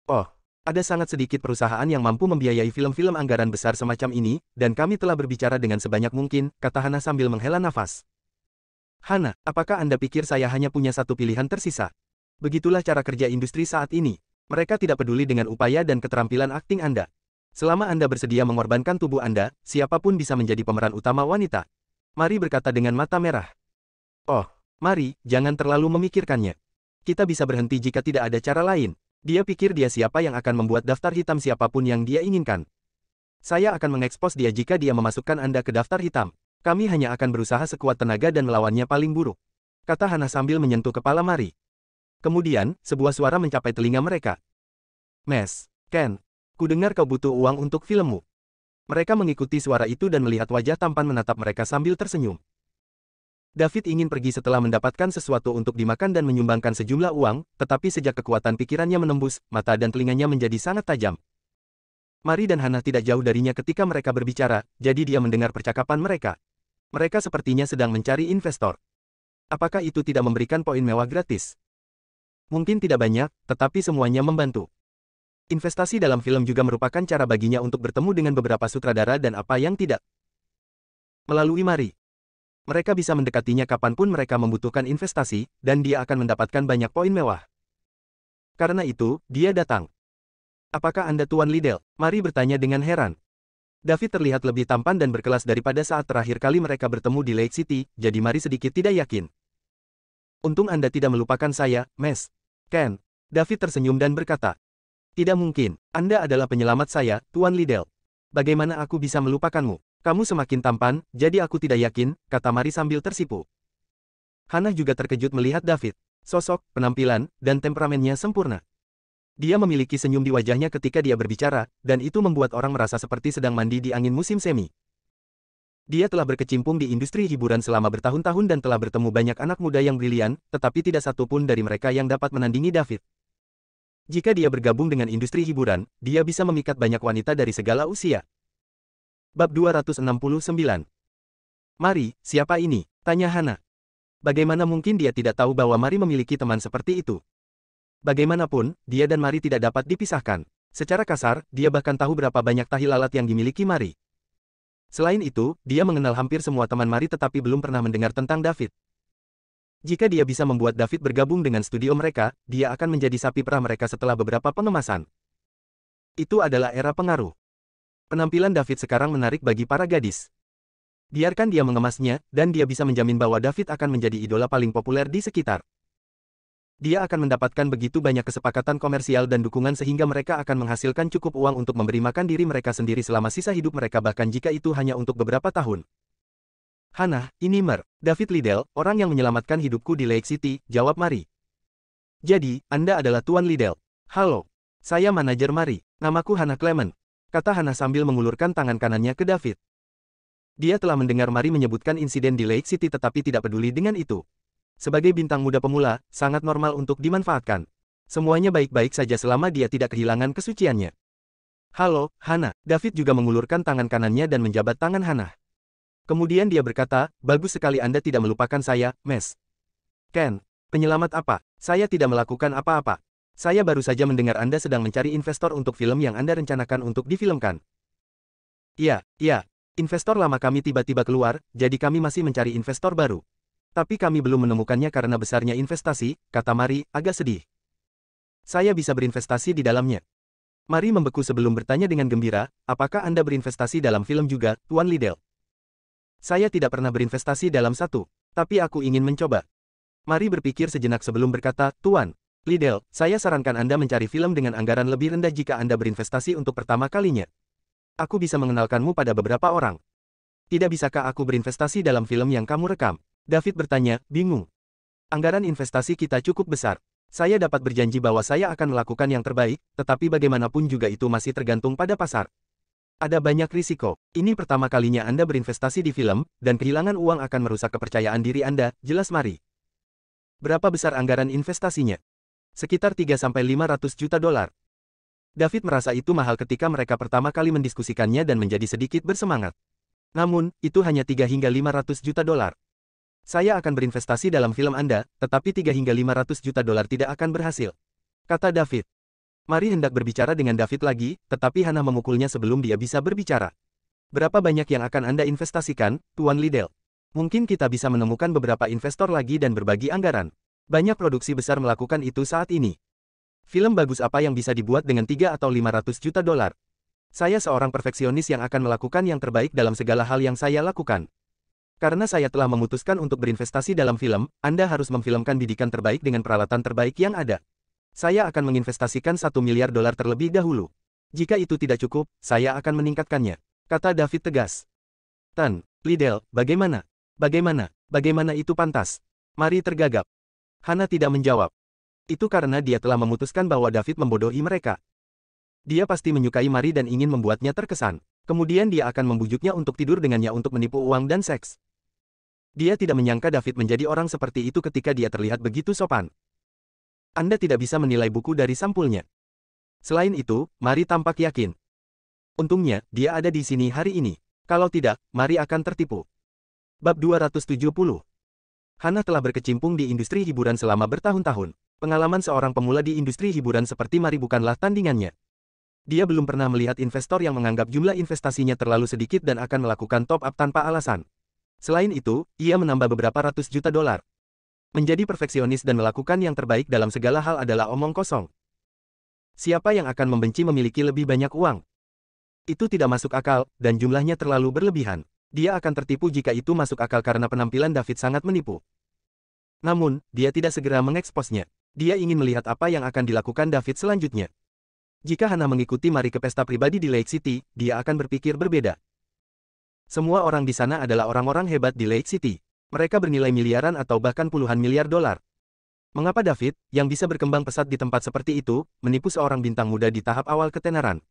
Oh, ada sangat sedikit perusahaan yang mampu membiayai film-film anggaran besar semacam ini, dan kami telah berbicara dengan sebanyak mungkin, kata Hannah sambil menghela nafas. Hannah, apakah Anda pikir saya hanya punya satu pilihan tersisa? Begitulah cara kerja industri saat ini. Mereka tidak peduli dengan upaya dan keterampilan akting Anda. Selama Anda bersedia mengorbankan tubuh Anda, siapapun bisa menjadi pemeran utama wanita. Mari berkata dengan mata merah. Oh, Mari, jangan terlalu memikirkannya. Kita bisa berhenti jika tidak ada cara lain. Dia pikir dia siapa yang akan membuat daftar hitam siapapun yang dia inginkan. Saya akan mengekspos dia jika dia memasukkan Anda ke daftar hitam. Kami hanya akan berusaha sekuat tenaga dan melawannya paling buruk. Kata Hannah sambil menyentuh kepala Mari. Kemudian, sebuah suara mencapai telinga mereka. Mes, Ken, kudengar kau butuh uang untuk filmmu. Mereka mengikuti suara itu dan melihat wajah tampan menatap mereka sambil tersenyum. David ingin pergi setelah mendapatkan sesuatu untuk dimakan dan menyumbangkan sejumlah uang, tetapi sejak kekuatan pikirannya menembus, mata dan telinganya menjadi sangat tajam. Mari dan Hannah tidak jauh darinya ketika mereka berbicara, jadi dia mendengar percakapan mereka. Mereka sepertinya sedang mencari investor. Apakah itu tidak memberikan poin mewah gratis? Mungkin tidak banyak, tetapi semuanya membantu. Investasi dalam film juga merupakan cara baginya untuk bertemu dengan beberapa sutradara dan apa yang tidak. Melalui Mari, mereka bisa mendekatinya kapanpun mereka membutuhkan investasi, dan dia akan mendapatkan banyak poin mewah. Karena itu, dia datang. Apakah Anda Tuan Liddell? Mari bertanya dengan heran. David terlihat lebih tampan dan berkelas daripada saat terakhir kali mereka bertemu di Lake City, jadi Mari sedikit tidak yakin. Untung Anda tidak melupakan saya, Mes. Ken. David tersenyum dan berkata. Tidak mungkin, Anda adalah penyelamat saya, Tuan Liddell. Bagaimana aku bisa melupakanmu? Kamu semakin tampan, jadi aku tidak yakin, kata Mari sambil tersipu. Hannah juga terkejut melihat David. Sosok, penampilan, dan temperamennya sempurna. Dia memiliki senyum di wajahnya ketika dia berbicara, dan itu membuat orang merasa seperti sedang mandi di angin musim semi. Dia telah berkecimpung di industri hiburan selama bertahun-tahun dan telah bertemu banyak anak muda yang brilian, tetapi tidak satu pun dari mereka yang dapat menandingi David. Jika dia bergabung dengan industri hiburan, dia bisa memikat banyak wanita dari segala usia. Bab 269. Mari, siapa ini? Tanya Hannah. Bagaimana mungkin dia tidak tahu bahwa Mari memiliki teman seperti itu? Bagaimanapun, dia dan Mari tidak dapat dipisahkan. Secara kasar, dia bahkan tahu berapa banyak tahi lalat yang dimiliki Mari. Selain itu, dia mengenal hampir semua teman Mari tetapi belum pernah mendengar tentang David. Jika dia bisa membuat David bergabung dengan studio mereka, dia akan menjadi sapi perah mereka setelah beberapa pengemasan. Itu adalah era pengaruh. Penampilan David sekarang menarik bagi para gadis. Biarkan dia mengemasnya, dan dia bisa menjamin bahwa David akan menjadi idola paling populer di sekitar. Dia akan mendapatkan begitu banyak kesepakatan komersial dan dukungan sehingga mereka akan menghasilkan cukup uang untuk memberi makan diri mereka sendiri selama sisa hidup mereka bahkan jika itu hanya untuk beberapa tahun. Hannah, ini David Liddell, orang yang menyelamatkan hidupku di Lake City, jawab Mari. Jadi, Anda adalah Tuan Liddell. Halo. Saya manajer Mari. Namaku Hannah Clement. Kata Hannah sambil mengulurkan tangan kanannya ke David. Dia telah mendengar Mari menyebutkan insiden di Lake City tetapi tidak peduli dengan itu. Sebagai bintang muda pemula, sangat normal untuk dimanfaatkan. Semuanya baik-baik saja selama dia tidak kehilangan kesuciannya. Halo, Hannah. David juga mengulurkan tangan kanannya dan menjabat tangan Hannah. Kemudian dia berkata, bagus sekali Anda tidak melupakan saya, Mes. Ken, penyelamat apa? Saya tidak melakukan apa-apa. Saya baru saja mendengar Anda sedang mencari investor untuk film yang Anda rencanakan untuk difilmkan. Iya, investor lama kami tiba-tiba keluar, jadi kami masih mencari investor baru. Tapi kami belum menemukannya karena besarnya investasi, kata Mari, agak sedih. Saya bisa berinvestasi di dalamnya. Mari membeku sebelum bertanya dengan gembira, apakah Anda berinvestasi dalam film juga, Tuan Liddell? Saya tidak pernah berinvestasi dalam satu, tapi aku ingin mencoba. Mari berpikir sejenak sebelum berkata, Tuan Liddell, saya sarankan Anda mencari film dengan anggaran lebih rendah jika Anda berinvestasi untuk pertama kalinya. Aku bisa mengenalkanmu pada beberapa orang. Tidak bisakah aku berinvestasi dalam film yang kamu rekam? David bertanya, bingung. Anggaran investasi kita cukup besar. Saya dapat berjanji bahwa saya akan melakukan yang terbaik, tetapi bagaimanapun juga itu masih tergantung pada pasar. Ada banyak risiko. Ini pertama kalinya Anda berinvestasi di film, dan kehilangan uang akan merusak kepercayaan diri Anda, jelas Mari. Berapa besar anggaran investasinya? Sekitar 3-500 juta dolar. David merasa itu mahal ketika mereka pertama kali mendiskusikannya dan menjadi sedikit bersemangat. Namun, itu hanya 3-500 juta dolar. Saya akan berinvestasi dalam film Anda, tetapi 3-500 juta dolar tidak akan berhasil, kata David. Mari hendak berbicara dengan David lagi, tetapi Hannah memukulnya sebelum dia bisa berbicara. Berapa banyak yang akan Anda investasikan, Tuan Liddell? Mungkin kita bisa menemukan beberapa investor lagi dan berbagi anggaran. Banyak produksi besar melakukan itu saat ini. Film bagus apa yang bisa dibuat dengan 3 atau 500 juta dolar? Saya seorang perfeksionis yang akan melakukan yang terbaik dalam segala hal yang saya lakukan. Karena saya telah memutuskan untuk berinvestasi dalam film, Anda harus memfilmkan bidikan terbaik dengan peralatan terbaik yang ada. Saya akan menginvestasikan 1 miliar dolar terlebih dahulu. Jika itu tidak cukup, saya akan meningkatkannya, kata David tegas. Tan, Liddell, bagaimana? Bagaimana itu pantas? Mari tergagap. Hannah tidak menjawab. Itu karena dia telah memutuskan bahwa David membodohi mereka. Dia pasti menyukai Mari dan ingin membuatnya terkesan. Kemudian dia akan membujuknya untuk tidur dengannya untuk menipu uang dan seks. Dia tidak menyangka David menjadi orang seperti itu ketika dia terlihat begitu sopan. Anda tidak bisa menilai buku dari sampulnya. Selain itu, Mari tampak yakin. Untungnya, dia ada di sini hari ini. Kalau tidak, Mari akan tertipu. Bab 270. Hannah telah berkecimpung di industri hiburan selama bertahun-tahun. Pengalaman seorang pemula di industri hiburan seperti Mari bukanlah tandingannya. Dia belum pernah melihat investor yang menganggap jumlah investasinya terlalu sedikit dan akan melakukan top up tanpa alasan. Selain itu, ia menambah beberapa ratus juta dolar. Menjadi perfeksionis dan melakukan yang terbaik dalam segala hal adalah omong kosong. Siapa yang akan membenci memiliki lebih banyak uang? Itu tidak masuk akal, dan jumlahnya terlalu berlebihan. Dia akan tertipu jika itu masuk akal karena penampilan David sangat menipu. Namun, dia tidak segera mengeksposnya. Dia ingin melihat apa yang akan dilakukan David selanjutnya. Jika Hannah mengikuti Mari ke pesta pribadi di Lake City, dia akan berpikir berbeda. Semua orang di sana adalah orang-orang hebat di Lake City. Mereka bernilai miliaran atau bahkan puluhan miliar dolar. Mengapa David, yang bisa berkembang pesat di tempat seperti itu, menipu seorang bintang muda di tahap awal ketenaran?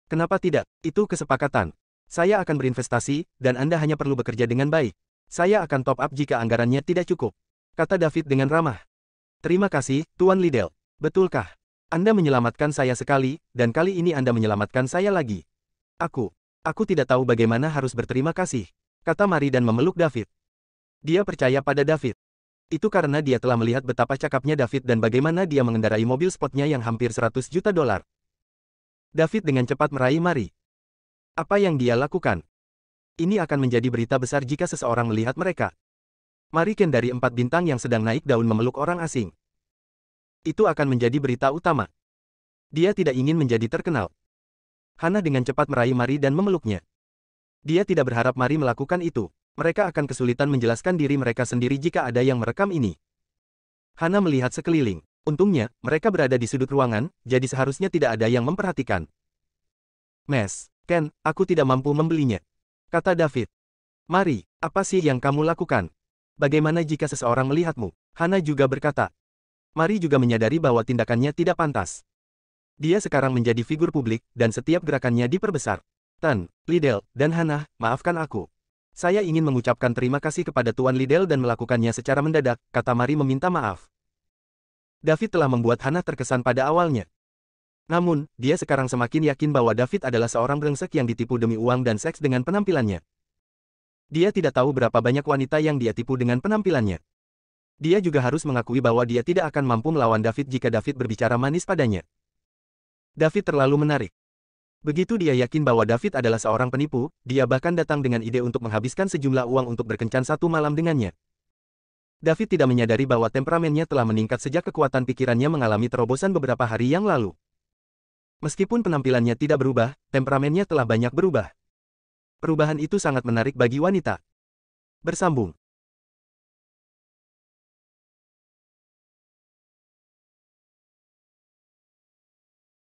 Kenapa tidak? Itu kesepakatan. Saya akan berinvestasi, dan Anda hanya perlu bekerja dengan baik. Saya akan top up jika anggarannya tidak cukup, kata David dengan ramah. Terima kasih, Tuan Liddell. Betulkah? Anda menyelamatkan saya sekali, dan kali ini Anda menyelamatkan saya lagi. Aku tidak tahu bagaimana harus berterima kasih, kata Mari dan memeluk David. Dia percaya pada David. Itu karena dia telah melihat betapa cakapnya David dan bagaimana dia mengendarai mobil sportnya yang hampir 100 juta dolar. David dengan cepat meraih Mari. Apa yang dia lakukan? Ini akan menjadi berita besar jika seseorang melihat mereka. Mari Ken dari 4 bintang yang sedang naik daun memeluk orang asing. Itu akan menjadi berita utama. Dia tidak ingin menjadi terkenal. Hannah dengan cepat meraih Mari dan memeluknya. Dia tidak berharap Mari melakukan itu. Mereka akan kesulitan menjelaskan diri mereka sendiri jika ada yang merekam ini. Hannah melihat sekeliling. Untungnya, mereka berada di sudut ruangan, jadi seharusnya tidak ada yang memperhatikan. Mes, Ken, aku tidak mampu membelinya, kata David. Mari, apa sih yang kamu lakukan? Bagaimana jika seseorang melihatmu? Hannah juga berkata. Mari juga menyadari bahwa tindakannya tidak pantas. Dia sekarang menjadi figur publik, dan setiap gerakannya diperbesar. Tan, Liddell, dan Hannah, maafkan aku. Saya ingin mengucapkan terima kasih kepada Tuan Liddell dan melakukannya secara mendadak, kata Mari meminta maaf. David telah membuat Hannah terkesan pada awalnya. Namun, dia sekarang semakin yakin bahwa David adalah seorang brengsek yang ditipu demi uang dan seks dengan penampilannya. Dia tidak tahu berapa banyak wanita yang dia tipu dengan penampilannya. Dia juga harus mengakui bahwa dia tidak akan mampu melawan David jika David berbicara manis padanya. David terlalu menarik. Begitu dia yakin bahwa David adalah seorang penipu, dia bahkan datang dengan ide untuk menghabiskan sejumlah uang untuk berkencan satu malam dengannya. David tidak menyadari bahwa temperamennya telah meningkat sejak kekuatan pikirannya mengalami terobosan beberapa hari yang lalu. Meskipun penampilannya tidak berubah, temperamennya telah banyak berubah. Perubahan itu sangat menarik bagi wanita. Bersambung.